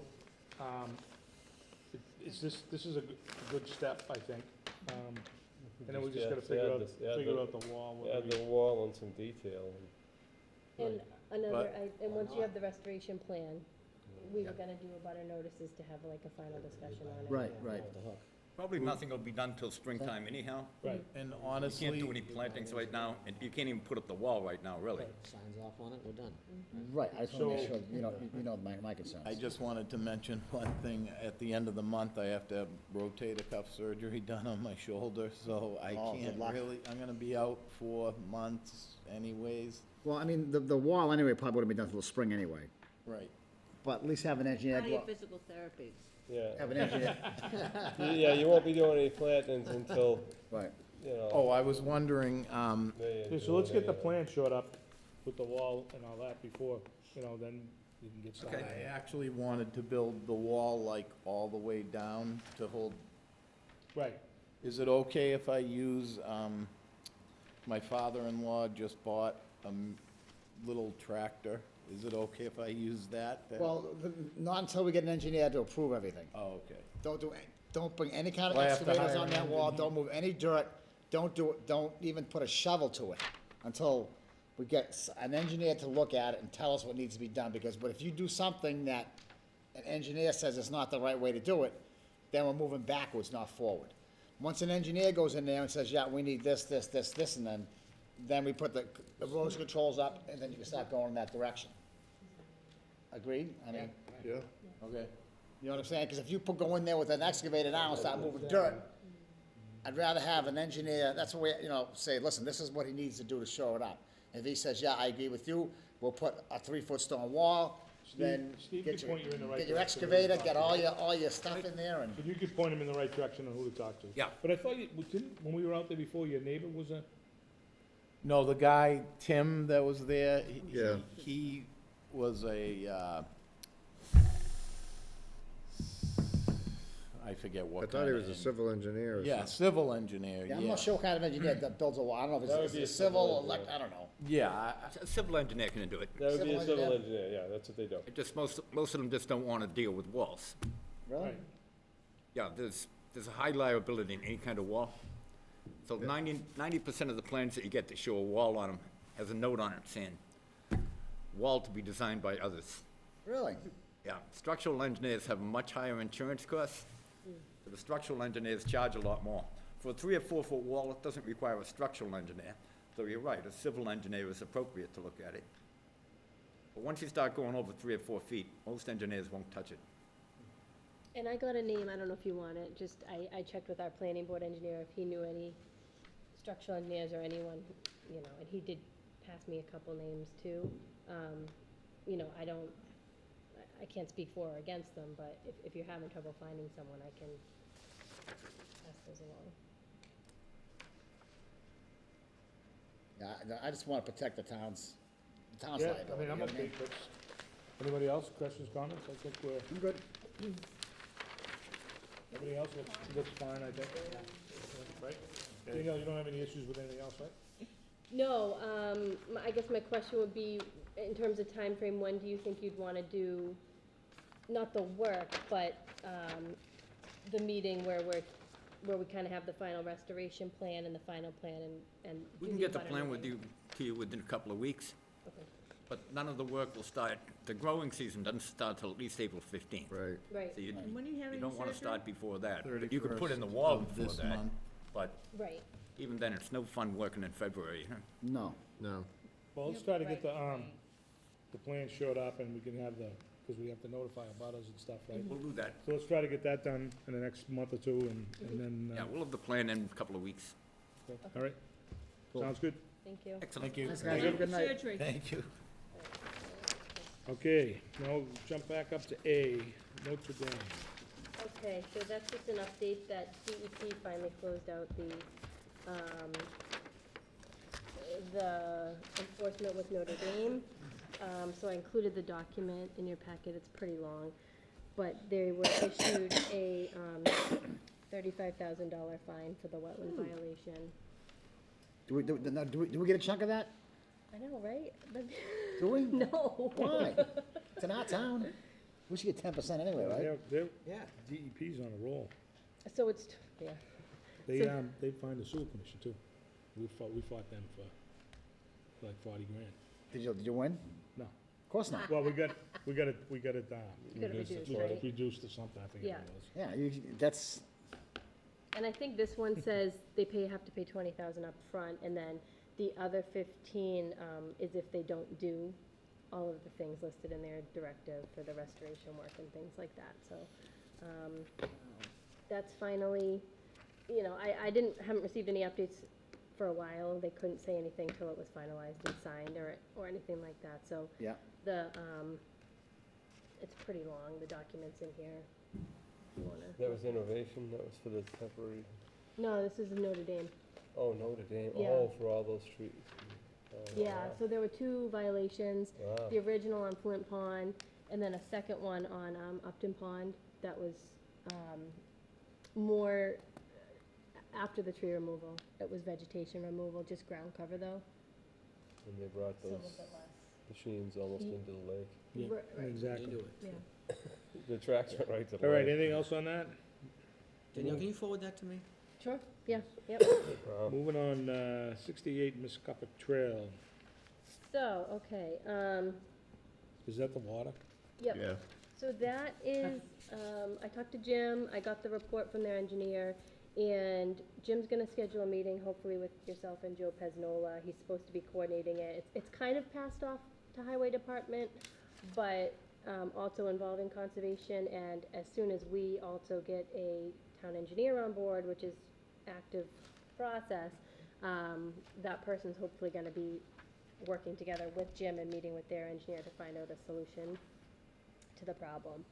this is a good step, I think, and then we just gotta Just add figure this- add figure the- out the wall. what Add we- the wall and some detail. And another, But- and once you have the restoration plan, we were gonna do a butter notices to have like a final discussion on it. Right. Probably nothing will be done till springtime anyhow. Right, And You honestly. can't do any plantings right now, and you can't even put up the wall right now, really. Signs off on it, we're done. Right, I just want to make So- sure, you know my concerns. I just wanted to mention one thing. At the end of the month, I have to have rotator cuff surgery done on my shoulder, so I Oh, good can't luck. really, I'm gonna be out for months anyways. Well, I mean, the wall anyway probably would have been done till the spring anyway, Right. but at least have an engineer How do go, your physical therapy? Yeah, have an engineer, yeah, you won't be doing any plantings until, right. you know. Oh, I was wondering, May or okay, so let's get the June, plan shot up, put the wall and all that before, then you can get started. I actually wanted to build the wall like all the way down to hold. Right. Is it okay if I use, my father-in-law just bought a little tractor. Is it okay if I use that? Well, not until we get an engineer to approve everything. Oh, okay. Don't bring any kind of Well, I have to excavators hire on an that wall, engineer. don't move any dirt, don't even put a shovel to it until we get an engineer to look at it and tell us what needs to be done, but if you do something that an engineer says is not the right way to do it, then we're moving backwards, not forward. Once an engineer goes in there and says, yeah, we need this, and then we put the erosion controls up, and then you can start going in that direction. Agreed? I mean, Yeah. Okay. you know what I'm saying? Because if you go in there with an excavator now and start moving dirt, I'd rather have an engineer, that's the way, say, listen, this is what he needs to do to show it up. If he says, yeah, I agree with you, we'll put a 3-foot stone wall, then Steve get can your, point you in the right get your direction. excavator, get all your stuff in there, and, But you could point him in the right direction on who to talk to. Yeah. But I thought when we were out there before, your neighbor was a, No, the guy, Tim, that was there, Yeah. he was I forget what I thought he was a kind of civil engineer or Yeah, something. civil engineer, yeah, I'm yeah. not sure what kind of engineer that builds a wall, I don't know if That would it's be a a civil, civil I don't know. Yeah, I- A civil engineer can do it. That would be a Civil civil engineer. engineer, yeah, that's what they do. It just, most of them just don't want to deal with walls. Really? right. Yeah, there's a high liability in any kind of wall. So 90% of the plans that you get that show a wall on them has a note on it saying, wall to be designed by others. Really? Yeah, structural engineers have much higher insurance costs. So the structural engineers charge a lot more. For a 3 or 4 foot wall, it doesn't require a structural engineer. So you're right, a civil engineer is appropriate to look at it. But once you start going over 3 or 4 feet, most engineers won't touch it. And I got a name, I don't know if you want it, just, I checked with our planning board engineer if he knew any structural engineers or anyone, and he did pass me a couple names too. I can't speak for or against them, but if you're having trouble finding someone, I can pass those along. Yeah, I just wanna protect the town's Yeah, liability. I mean, I'm you know what okay, Chris. Anybody else, questions, comments? I think we're, I'm good. everybody else looks fine, I think. Right? Danielle, you don't have any issues with anything else, right? No, I guess my question would be, in terms of time frame, when do you think you'd wanna do, not the work, but, the meeting where we kinda have the final restoration plan and the final plan and. We do can get the abutter plan with review? you, to you within a couple of weeks, Okay, but none of the work will start, the growing season doesn't start till at least April 15th. Right. right, So you, And when are you having you don't wanna surgery? start before that. You could put in the 31st wall of before this that, month. but right. even then, it's no fun working in February. No. No. Well, let's try to get the plan showed up and we can have because we have to notify abutters and stuff, right? We'll do that. So let's try to get that done in the next month or two and then, Yeah, we'll have the plan in a couple of weeks. all right? Sounds good? Thank you. Excellent. Thank you. Thanks, guys, have a good night. Surgery. Thank you. Okay, now jump back up to A, Notre Dame. Okay, so that's just an update that DEP finally closed out the enforcement with Notre Dame. So I included the document in your packet, it's pretty long, but they were issued a $35,000 fine for the wetland violation. Do we get a chunk of that? I know, right? But- Do we? No. Why? It's in our town. We should get 10% anyway, right? They're, Yeah. DEP's on a roll. So it's, yeah, They fined the sewer commission too. We fought them for like 40 grand. Did you win? No. Of course not. Well, we got it, You got it reduced reduced, right? reduced to something, I forget what it was. Yeah, that's, and I think this one says they have to pay 20,000 up front, and then the other 15 is if they don't do all of the things listed in their directive for the restoration work and things like that, so, that's finally, haven't received any updates for a while, they couldn't say anything till it was finalized and signed or anything like that, so. yeah. It's pretty long, the document's in here, if you wanna. That was innovation, that was for the temporary, No, this is Notre Dame. oh, Notre Dame, Yeah. oh, for all those trees. Yeah, so there were 2 violations. Wow. The original on Flint Pond, and then a second one on Upton Pond that was more after the tree removal. It was vegetation removal, just ground cover though. And they brought So a those little bit less. machines almost Ye- into the lake. Yeah, Right. exactly. Yeah. The tracks went right to the All right, lake. anything else on that? Danielle, can you forward that to me? Sure, yeah, yep. Wow. Moving on, 68 Miscoppic Trail. So, okay, Is that the water? yep. Yeah. So that is, I talked to Jim, I got the report from their engineer, and Jim's gonna schedule a meeting, hopefully with yourself and Joe Pesnola. He's supposed to be coordinating it. It's kind of passed off to Highway Department, but, also involving conservation, and as soon as we also get a town engineer on board, which is active process, that person's hopefully gonna be working together with Jim and meeting with their engineer to find out a solution to the problem.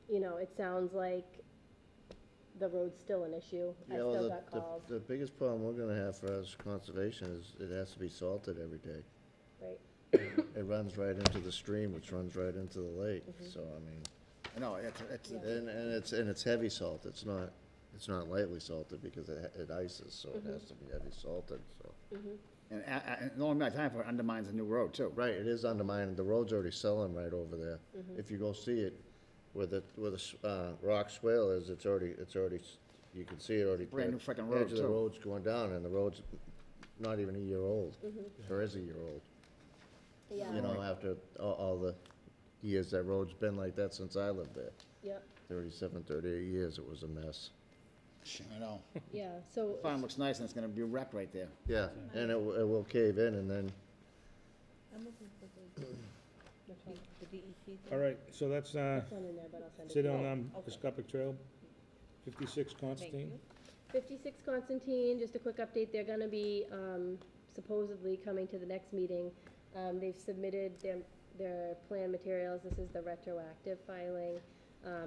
You know, it sounds like the road's still an issue. I Yeah, well, still got calls, the biggest problem we're gonna have for us conservation is it has to be salted every day. right? It runs right into the stream, which runs right into the lake, so I mean, No, it's, and it's heavy salt, it's not lightly salted because it ices, so it has to be heavy salted, so. and the only amount of time for it undermines a new road too. Right, it is undermining, the road's already selling right over there. If you go see it, where the rock swale is, it's already, you can see it already. Brand new frickin' the road, edge of the too. road's going down, and the road's not even a year old, or is a year old. Yeah, You know, after all the years that road's been like that since I lived there. yep, 38 years, it was a mess. I know. yeah, so, Farm looks nice and it's gonna be wrecked right there. Yeah, and it will cave in, and then, I'm looking for the DEP thing. All right, so that's, it's not in there, but I'll send it. sit to you. on, okay. Miscoppic Trail, 56 Thank Constantine. you. 56 Constantine, just a quick update, they're gonna be, supposedly coming to the next meeting. They've submitted their plan materials, this is the retroactive filing,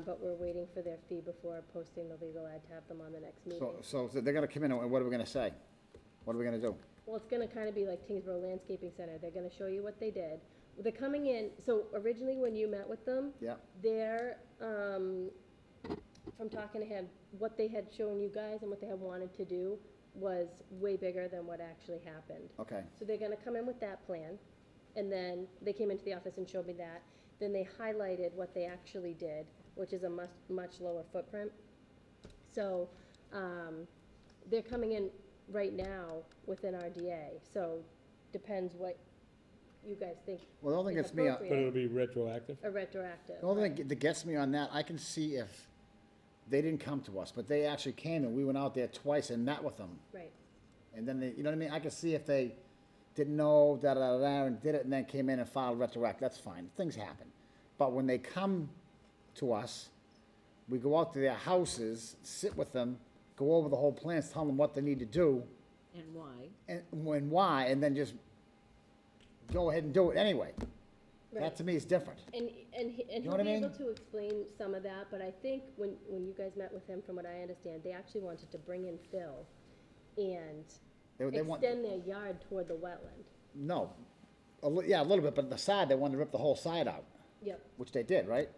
but we're waiting for their fee before posting the legal ad to have them on the next meeting. So they're gonna come in and what are we gonna say? What are we gonna do? Well, it's gonna kinda be like Tingsboro Landscaping Center, they're gonna show you what they did. They're coming in, so originally when you met with them, Yeah, their, from talking to him, what they had shown you guys and what they had wanted to do was way bigger than what actually happened. okay. So they're gonna come in with that plan, and then they came into the office and showed me that. Then they highlighted what they actually did, which is a much lower footprint. So, they're coming in right now within RDA, so depends what you guys think Well, the only thing is gets me, But it'll appropriate, be retroactive. or retroactive. the only thing that gets me on that, I can see if they didn't come to us, but they actually came and we went out there twice and met with them. Right, And then they, you know what I mean? I can see if they didn't know, da-da-da-da, and did it, and then came in and filed retroact, that's fine, things happen. But when they come to us, we go out to their houses, sit with them, go over the whole plans, tell them what they need to do, And why? and why, and then just go ahead and do it anyway. That right. to me is different. And know he'll what I be able mean? to explain some of that, but I think when you guys met with him, from what I understand, they actually wanted to bring in Phil and They want, extend their yard toward the wetland. no, yeah, a little bit, but the side, they wanted to rip the whole side out, Yep, which they did, right?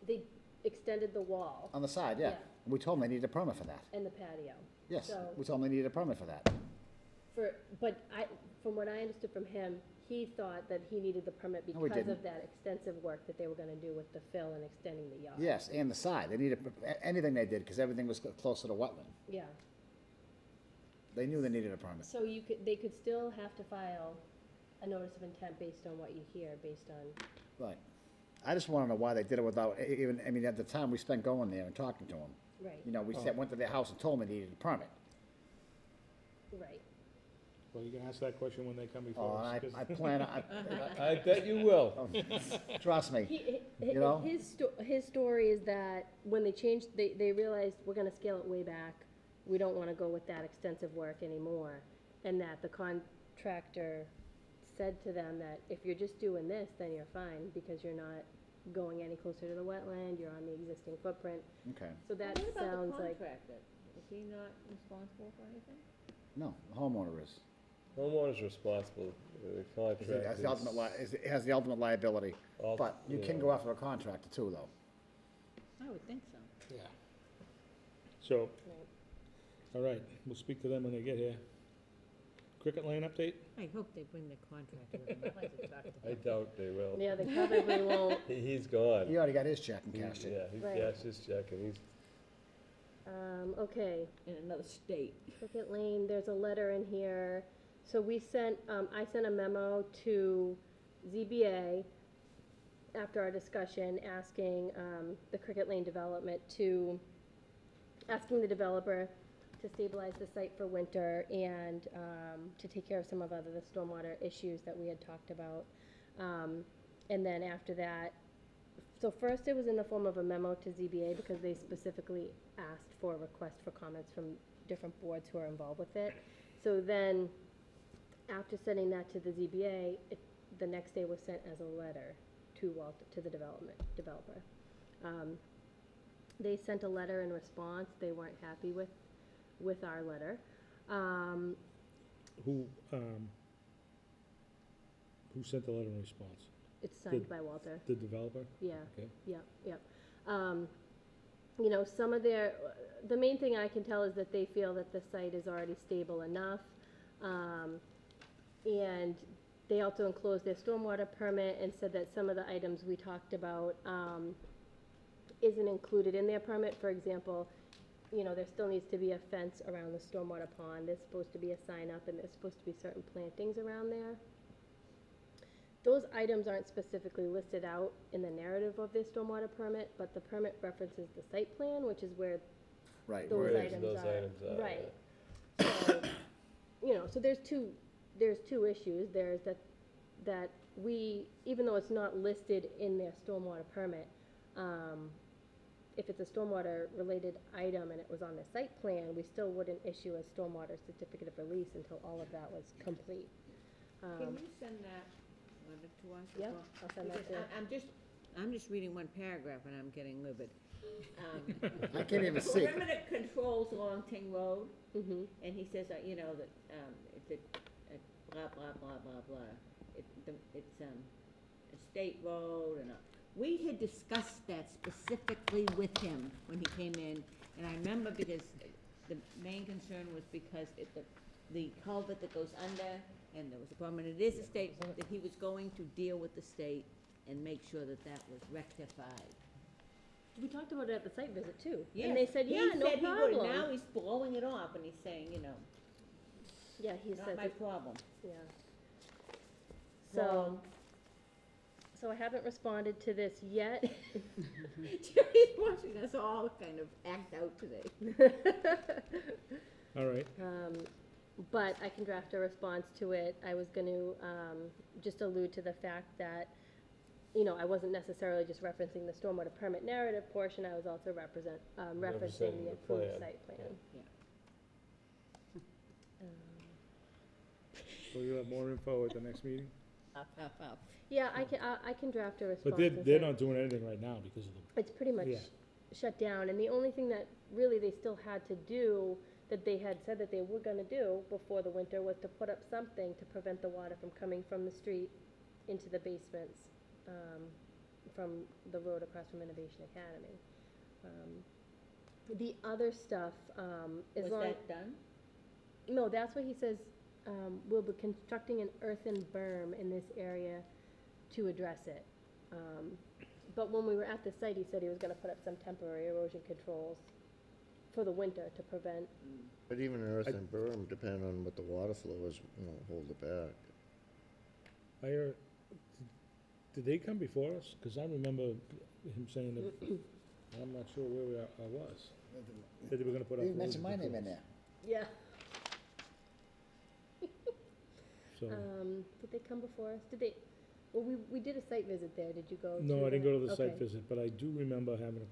they extended the wall On the side, yeah. Yeah. We told them they needed a permit for that. and the patio. Yes, So- we told them they needed a permit for that. But from what I understood from him, he thought that he needed the permit No, we because didn't. of that extensive work that they were gonna do with the fill and extending the yard. Yes, and the side, they needed, anything they did, because everything was close to the wetland. Yeah, They knew they needed a permit. so they could still have to file a notice of intent based on what you hear, based on, Right. I just wanna know why they did it without even, I mean, at the time, we spent going there and talking to them. right, You know, we went to their house and told them they needed a permit. right. Well, you can ask that question when they come Oh, before us. and 'cause- I plan, I bet you will. trust me. You know? His story is that when they changed, they realized we're gonna scale it way back. We don't wanna go with that extensive work anymore. And that the contractor said to them that if you're just doing this, then you're fine, because you're not going any closer to the wetland, you're on the existing footprint. Okay. So that What about the sounds like, contractor? Is he not responsible for anything? No, the homeowner is. Homeowner's responsible, the It contract has is. the ultimate it has the ultimate liability, ult- but you can yeah. go after a contractor too, though. I would think so. Yeah. So, all right, we'll speak to them when they get here. Cricket Lane update? I hope they bring the contractor with them. I'd like to talk to I them. doubt they will. Yeah, they probably won't. He's gone. He already got his check and He- cashed it. Yeah, he Right. cashed his check and he's, Okay, In another state. Cricket Lane, there's a letter in here. So we sent, I sent a memo to ZBA after our discussion, asking, the Cricket Lane development to, asking the developer to stabilize the site for winter and, to take care of some of the stormwater issues that we had talked about. And then after that, so first it was in the form of a memo to ZBA because they specifically asked for a request for comments from different boards who are involved with it. So then, after sending that to the ZBA, the next day was sent as a letter to Walter, to the developer. They sent a letter in response, they weren't happy with our letter. Who sent the letter in response? It's signed by Walter. The developer? Yeah. Okay. Yep. You know, some of the main thing I can tell is that they feel that the site is already stable enough. And they also enclosed their stormwater permit and said that some of the items we talked about, isn't included in their permit. For example, you know, there still needs to be a fence around the stormwater pond. There's supposed to be a sign up and there's supposed to be certain plantings around there. Those items aren't specifically listed out in the narrative of their stormwater permit, but the permit references the site plan, which is where Right. those Where items those are. items are, Right. So, you know, so there's two issues. There's that we, even though it's not listed in their stormwater permit, if it's a stormwater related item and it was on the site plan, we still wouldn't issue a stormwater certificate of release until all of that was complete. Can you send that letter to us as Yeah, well? I'll send that Because to. I'm just reading one paragraph and I'm getting livid. I can't even see. Perimeter controls along Ting Road, Mhm. and he says, you know, that, it's a blah, blah, blah, blah, blah. It's a state road and we had discussed that specifically with him when he came in, and I remember because the main concern was because the culvert that goes under, and there was a problem, and it is a state, that he was going to deal with the state and make sure that that was rectified. We talked about it at the site visit too. Yes, And they said, yeah, no He said he would, problem. now he's blowing it off, and he's saying, you know, Yeah, he not says my it, problem. yeah. Well- So I haven't responded to this yet. Jerry's watching us all kind of act out today. All right. But I can draft a response to it. I was gonna, just allude to the fact that, you know, I wasn't necessarily just referencing the stormwater permit narrative portion, I was also referencing Representing the the approved plan, site plan. yeah. So you'll have more info at the next meeting? Up. Yeah, I can draft a response. But they're, and they're send- not doing anything right now because of the, It's pretty much Yeah. shut down, and the only thing that really they still had to do, that they had said that they were gonna do before the winter, was to put up something to prevent the water from coming from the street into the basements, from the road across from Innovation Academy. The other stuff, as Was long. that done? No, that's what he says, we'll be constructing an earthen berm in this area to address it. But when we were at the site, he said he was gonna put up some temporary erosion controls for the winter to prevent. But even an earthen berm, depending on what the water flow is, hold it back. I heard, did they come before us? Because I remember him saying that, I'm not sure where I was. That they were gonna put up. You mentioned my erosion name in controls. there. Yeah. So, Did they come before us? Did they, well, we did a site visit there, did you go to? no, I didn't go to the site okay. visit, but I do remember having,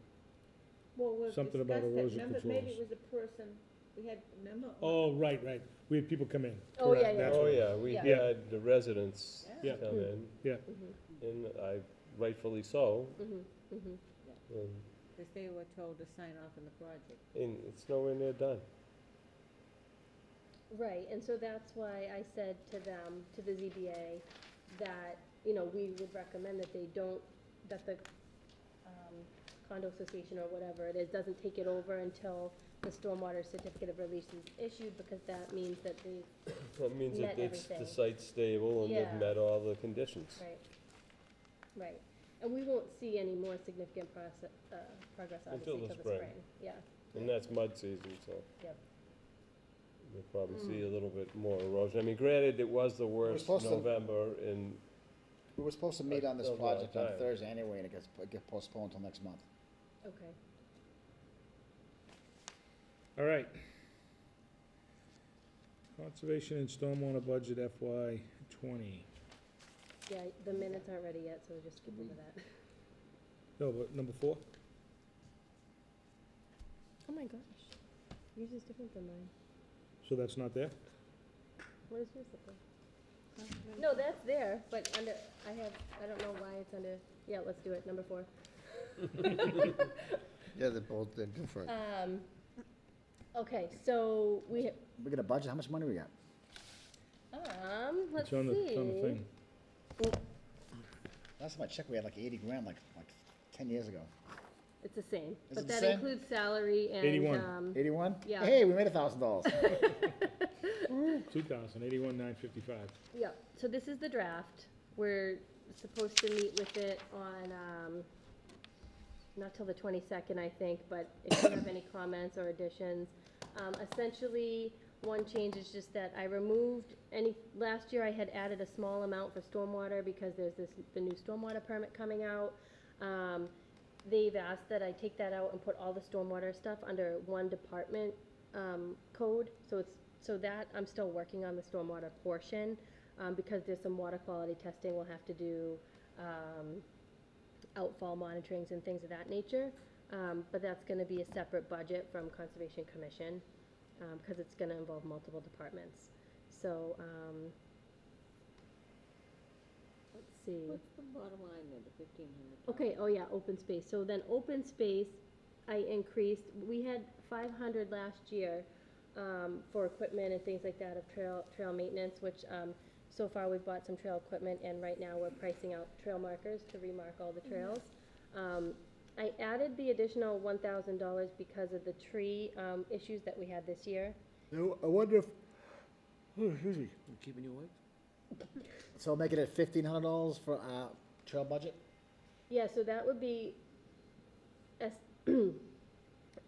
Well, we've Something about discussed that. erosion Remember, maybe controls. it was a person, we had, remember? oh, right. We had people come in. Oh, Correct, yeah, yeah. that's Oh, what- yeah, we Yeah. had the residents Yeah. come in, Yeah, and I, rightfully so, Mm-hmm, mm-hmm. Because they were told to sign off on the project. and it's nowhere near done. Right, and so that's why I said to them, to the ZBA, that, you know, we would recommend that they don't, that the condo association or whatever it is, doesn't take it over until the stormwater certificate of release is issued, because that means that they, That means that Met it's, the everything. site's stable and Yeah. they've met all the conditions. right, right. And we won't see any more significant progress, obviously, Until the until the spring. spring, yeah, And that's mud season, so yep. we'll probably see a little bit more erosion. I mean, granted, it was the worst supposed to- November in, We were supposed to meet on this A lot of project on time. Thursday anyway, and it gets postponed until next month. Okay. All right. Conservation and stormwater budget FY '20. Yeah, the minutes aren't ready yet, so we'll just skip over that. No, but number 4? Oh my gosh, yours is different than mine. So that's not there? What is yours look like? No, that's there, but under, I don't know why it's under, yeah, let's do it, number 4. Yeah, they're different. Okay, so we, We got a budget, how much money we got? let's It's on the thing. Last time I checked, we had like 80 grand, like 10 years ago. It's the same, Is but it the that same? includes salary and, 81. 81? Yeah. Hey, we made $1,000. 2,000, 81,955. yeah, so this is the draft. We're supposed to meet with it on, not till the 22nd, I think, but if you have any comments or additions. Essentially, one change is just that I removed last year I had added a small amount for stormwater because there's the new stormwater permit coming out. They've asked that I take that out and put all the stormwater stuff under one department, code. So that, I'm still working on the stormwater portion, because there's some water quality testing we'll have to do, outfall monitorings and things of that nature. But that's gonna be a separate budget from Conservation Commission, because it's gonna involve multiple departments. So, let's see. What's the bottom line then, the 1,500? Okay, oh yeah, open space. So then open space, I increased, we had 500 last year, for equipment and things like that of trail maintenance, which, so far we've bought some trail equipment and right now we're pricing out trail markers to remark all the trails. I added the additional $1,000 because of the tree, issues that we had this year. I wonder if, excuse me. I'm keeping you awake? So make it at $1,500 for trail budget? Yeah, so that would be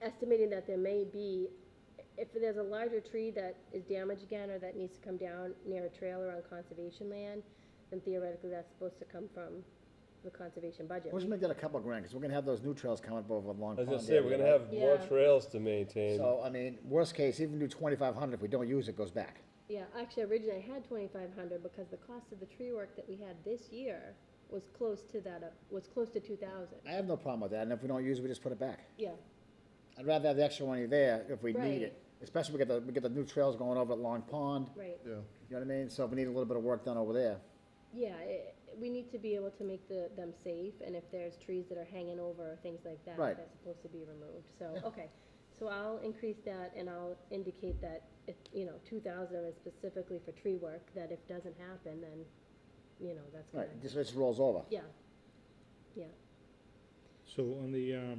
estimating that there may be, if there's a larger tree that is damaged again or that needs to come down near a trail or on conservation land, then theoretically that's supposed to come from the conservation budget. Let's make that a couple grand, because we're gonna have those new trails coming up over Long I was Pond gonna say, we're area, gonna right? have more Yeah. trails to maintain. So, I mean, worst case, even do 2,500, if we don't use it, goes back. Yeah, actually originally I had 2,500 because the cost of the tree work that we had this year was close to that, was close to 2,000. I have no problem with that, and if we don't use it, we just put it back. Yeah, I'd rather have the extra money there if we need Right. it. Especially we get the new trails going over at Long Pond, right. Yeah. you know what I mean? So if we need a little bit of work done over there. Yeah, we need to be able to make them safe, and if there's trees that are hanging over or things like that, Right. that's supposed to be removed, so, okay. So I'll increase that, and I'll indicate that if, 2,000 is specifically for tree work, that if doesn't happen, then, that's gonna, Right, just rolls over. yeah, yeah, So on the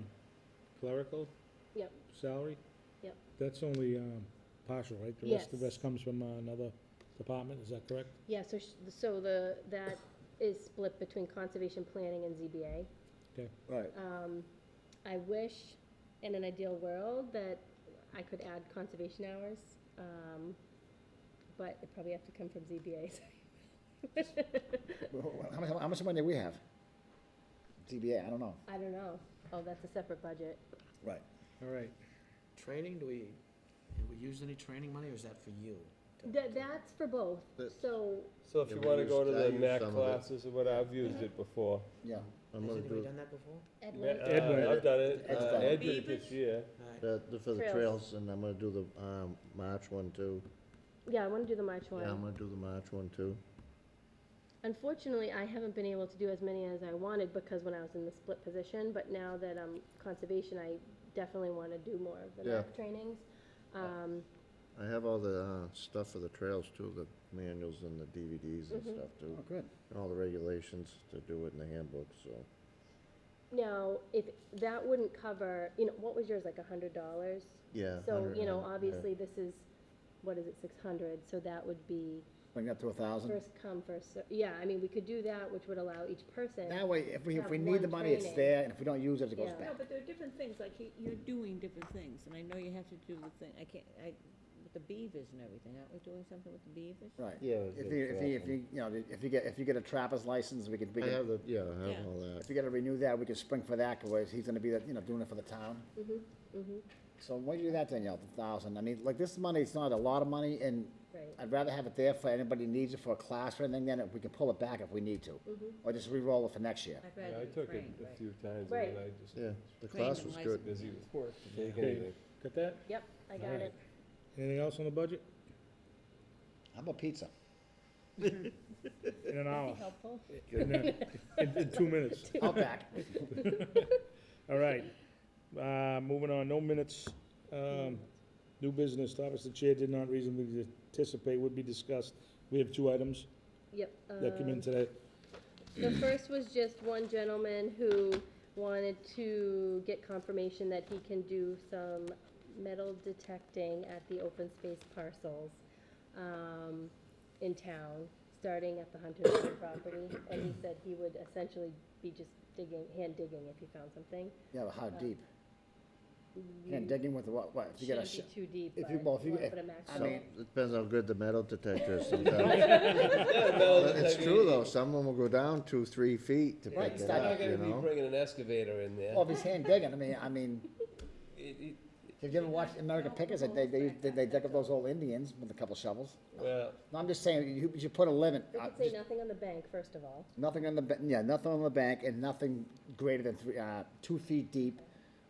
clerical yep, salary, yep. that's only partial, right? The Yes. rest comes from another department, is that correct? Yeah, so that is split between conservation planning and ZBA. Right. I wish, in an ideal world, that I could add conservation hours, but it probably have to come from ZBA. How much money do we have? ZBA, I don't know. I don't know. Oh, that's a separate budget. Right. All right. Training, do we use any training money, or is that for you? That's for both, That- so, So if Yeah, you we wanna used- go to I the used MAC some of it. classes or what, I've used it before. Yeah. I'm Has gonna anybody do done that before? Edwin, Edwin. I've done it, Ed's done it. Ed did it this year. All right. for the Trails. trails, and I'm gonna do the, March one too. yeah, I wanna do the March one. Yeah, I'm gonna do the March one too. Unfortunately, I haven't been able to do as many as I wanted because when I was in the split position, but now that I'm conservation, I definitely wanna do more of the Yeah. MAC trainings. I have all the, stuff for the trails too, the manuals and the DVDs and stuff too. Oh, good. And all the regulations to do it in the handbook, so. Now, if, that wouldn't cover, you know, what was yours, like $100? Yeah. So, 100, you know, yeah. obviously this is, what is it, 600, so that would be Bring that to 1,000. first come, first served. Yeah, I mean, we could do that, which would allow each person. That way, if we have need the one money, it's training. there, and if we don't use it, it goes Yeah. No, back. but there are different things, like you're doing different things, and I know you have to do the thing, with the beavers and everything, aren't we doing something with the beavers? Right. Yeah. If you get a trapper's license, we could, I have the, yeah, I have Yeah. all that. if you gotta renew that, we could spring for that, cause he's gonna be, doing it for the town. Mm-hmm. So why do you do that, Danielle, 1,000? I mean, like, this money, it's not a lot of money, and Right. I'd rather have it there for anybody who needs it for a class or anything, then we can pull it back if we need to. Mm-hmm. Or just re-roll it for next year. I'd Yeah, rather I be took it trained, a right? few times, Right. and then I just Yeah, the Trained class in was high good. school. busy with work to take Okay. anything. Got that? Yep, I got Alright. it. Anything else on the budget? How about pizza? In an hour, Helpful. in 2 minutes. Outback. All right, moving on, no minutes. New business, topics the chair did not reasonably anticipate would be discussed. We have 2 items Yep. that come in today. The first was just one gentleman who wanted to get confirmation that he can do some metal detecting at the open space parcels in town, starting at the Hunter's Lane property. And he said he would essentially be just hand digging if he found something. Yeah, but how deep? And digging with the what, if you get a, Shouldn't be too deep, if but you- well, if you wanna get- put a max I on mean- it. It depends how good the metal detector is sometimes. But it's true though, some of them will go down 2, 3 feet to Right, pick it start- You're up, not you gonna be know? bringing an excavator in there. well, if he's hand digging, I mean, It- have you ever watched American Pickers? They dig up those old Indians with a couple shovels. Well, No, I'm just saying, you should put a limit. They could say nothing on the bank, first of all. Nothing on the, nothing on the bank, and nothing greater than 2 feet deep,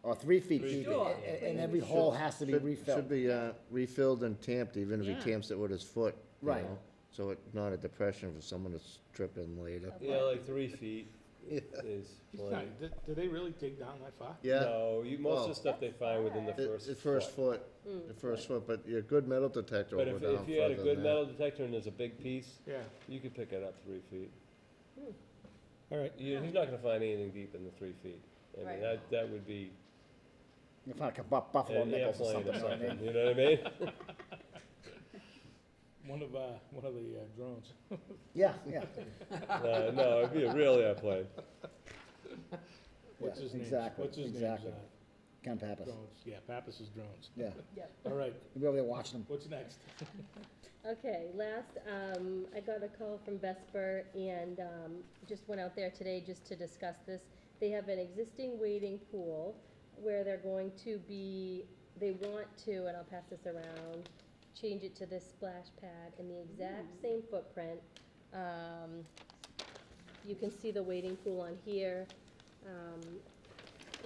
or 3 feet deep, Sure. and every hole has to be Should refilled. be, refilled and tamped, even if he Yeah. tamps it with his foot, you Right. know? So it's not a depression for someone to trip in later. yeah, like 3 feet is plenty. Do they really dig down that far? Yeah. No, most of the Well, stuff they find within the The first first foot. foot, the first foot, but your good metal detector will But go if, down if you had a further good than metal that. detector and there's a big piece, Yeah, you could pick it up 3 feet. all right. He's not gonna find anything deep in the 3 feet. I mean, Right. that would be You find a buffalo an nipples or airplane or something, you know what I mean? something, you know what I mean? One of the drones. Yeah, yeah. No, it'd be a real airplane. What's Yeah, his name? exactly, What's his name? exactly. Ken Pappas, Drones, yeah, Pappas's drones. yeah. Yep. All right, You'll be over there watching them. what's next? Okay, last, I got a call from Vesper and, just went out there today just to discuss this. They have an existing wading pool where they're going to be, they want to, and I'll pass this around, change it to this splash pad in the exact same footprint. You can see the wading pool on here,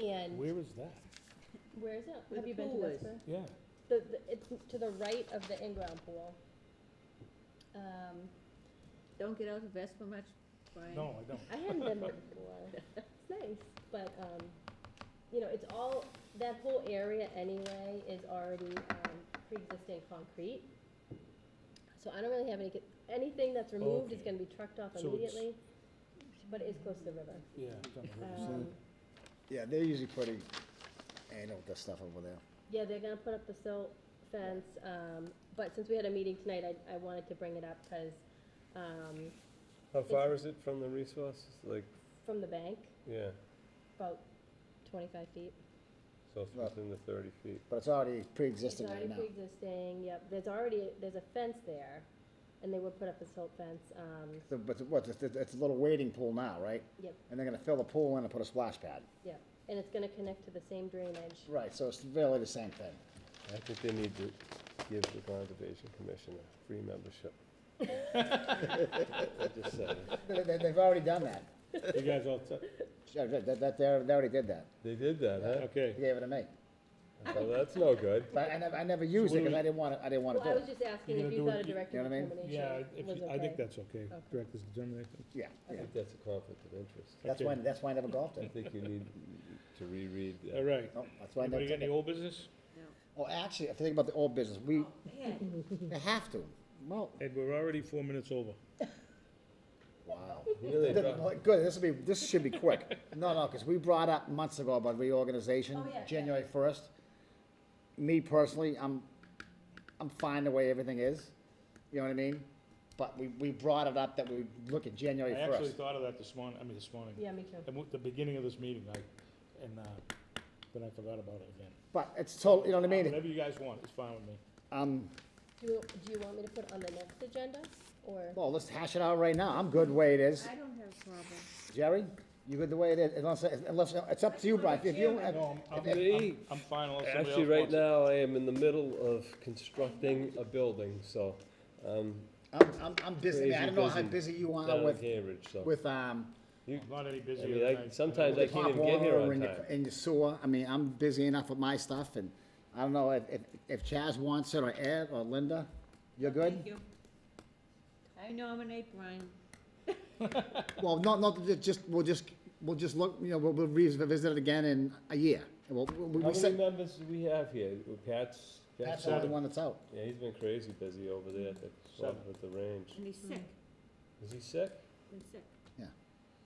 and Where is that? where is it? Where Have the you been to pool is. Vesper? Yeah, It's to the right of the in-ground pool. Don't get out of Vespa much, Brian? no, I don't. I hadn't been there before. It's nice, but, you know, it's all, that whole area anyway is already, pre-existing concrete. So I don't really have anything that's removed is Okay. gonna be trucked off So it's- immediately, but it is close to the river. Yeah, it's on the river. Yeah, they're usually pretty anal with this stuff over there. Yeah, they're gonna put up the silt fence, but since we had a meeting tonight, I wanted to bring it up, cause, How far is it from the resource? Like, from the bank, yeah, about 25 feet. so it's Right. within the 30 feet. But it's already It's pre-existing right already now. pre-existing, yep, there's a fence there, and they would put up a silt fence, But it's a little wading pool now, right? Yep. And they're gonna fill the pool in and put a splash pad. yep, and it's gonna connect to the same drainage. Right, so it's really the same thing. I think they need to give the Conservation Commission a free membership. I'm just saying. They've already done that. You guys all set? Yeah, they already did that. They did that, huh? Okay, They gave it to me. Well, that's no good. But I never used it what do because I didn't want to Well, do I was it. just asking You're if gonna you do thought a it- director you know what I mean? determination yeah, was okay. I think that's okay, Okay. director's determination. Yeah, I yeah. think that's a conflict of interest. That's why I never golfed I it. think you need to reread All that. right, No, that's why I anybody never got took any it. old business? Oh, actually, if you think about the old business, we have to. Well, Ed, we're already 4 minutes over. wow. You know, they dropped- Good, this should be quick. No, because we brought up months ago about reorganization, January 1st. Me personally, I'm fine the way everything is, you know what I mean? But we brought it up that we look at January I actually 1st. thought of that this morning, Yeah, me too. the beginning of this meeting, then I forgot about it again. But it's total, you know what I mean? Whatever you guys want, it's fine with me. Do you want me to put on the next agenda, or? Well, let's hash it out right now. I'm good the way it is. I don't have a problem. Jerry, you good the way it is? Unless, it's up to you, Brian. If you, No, I'm fine unless somebody Actually, else right wants it. now, I am in the middle of constructing a building, so, I'm busy. I don't know how Crazy busy you are down in with, Cambridge, so. I'm not any I busier mean, than I. sometimes I can't even get here water on in time. in your sewer. I mean, I'm busy enough with my stuff, and I don't know if Chaz wants it, or Ed, or Linda. You're good? Thank you. I nominate Brian. Well, we'll just look, you know, we'll revisit it again in a year. And we How many said, members do we have here? Pat's Pat's the only one that's out. Yeah, he's been crazy busy over there at the range. And he's sick. Is he sick? He's sick.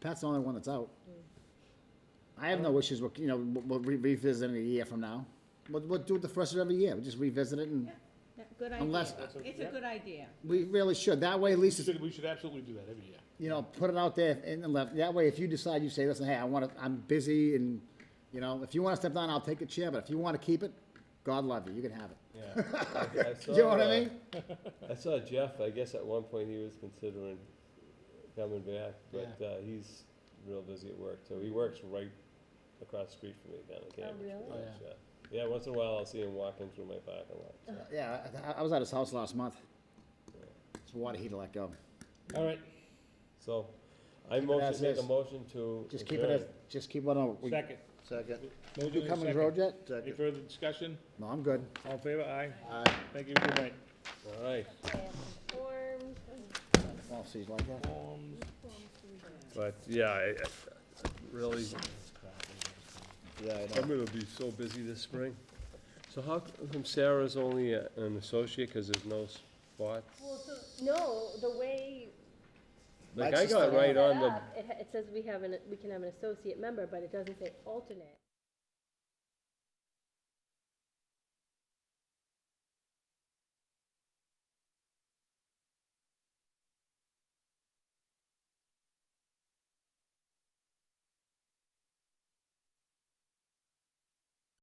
Pat's the only one that's out. I have no issues with, you know, we'll revisit it a year from now. We'll do it the first of every year. We'll just revisit it, and Good idea. Unless- It's a good idea. we really should. That way, at least, it's, We should absolutely do that every year. you know, put it out there and left. That way, if you decide, you say, listen, hey, I'm busy, and, you know, if you wanna step down, I'll take a chair, but if you wanna keep it, God love you, you can have it. Yeah. I saw, You know what I mean? I saw Jeff, I guess at one point he was considering coming back, but, he's real busy at work too. He works right across the street from me down in Cambridge. really? pretty much, yeah, once in a while I'll see him walking through my parking lot, so. Yeah, I was at his house last month. It's water heater let go. All right, So, I Keep it as make a is. motion to Just keep it as, adjourn. just keep it on. second. Second. You coming to the road yet? Any further discussion? No, I'm good. All in favor? Aye. Aye. Thank you, good night. All right, Forms. Oh, so you like that? but, yeah, I really, Yeah, I I'm gonna be so busy this spring. So how come Sarah's only an associate, cause there's no spots? Well, no, the way Like, Mike's I is got still right set on the, up, it can have an associate member, but it doesn't say alternate.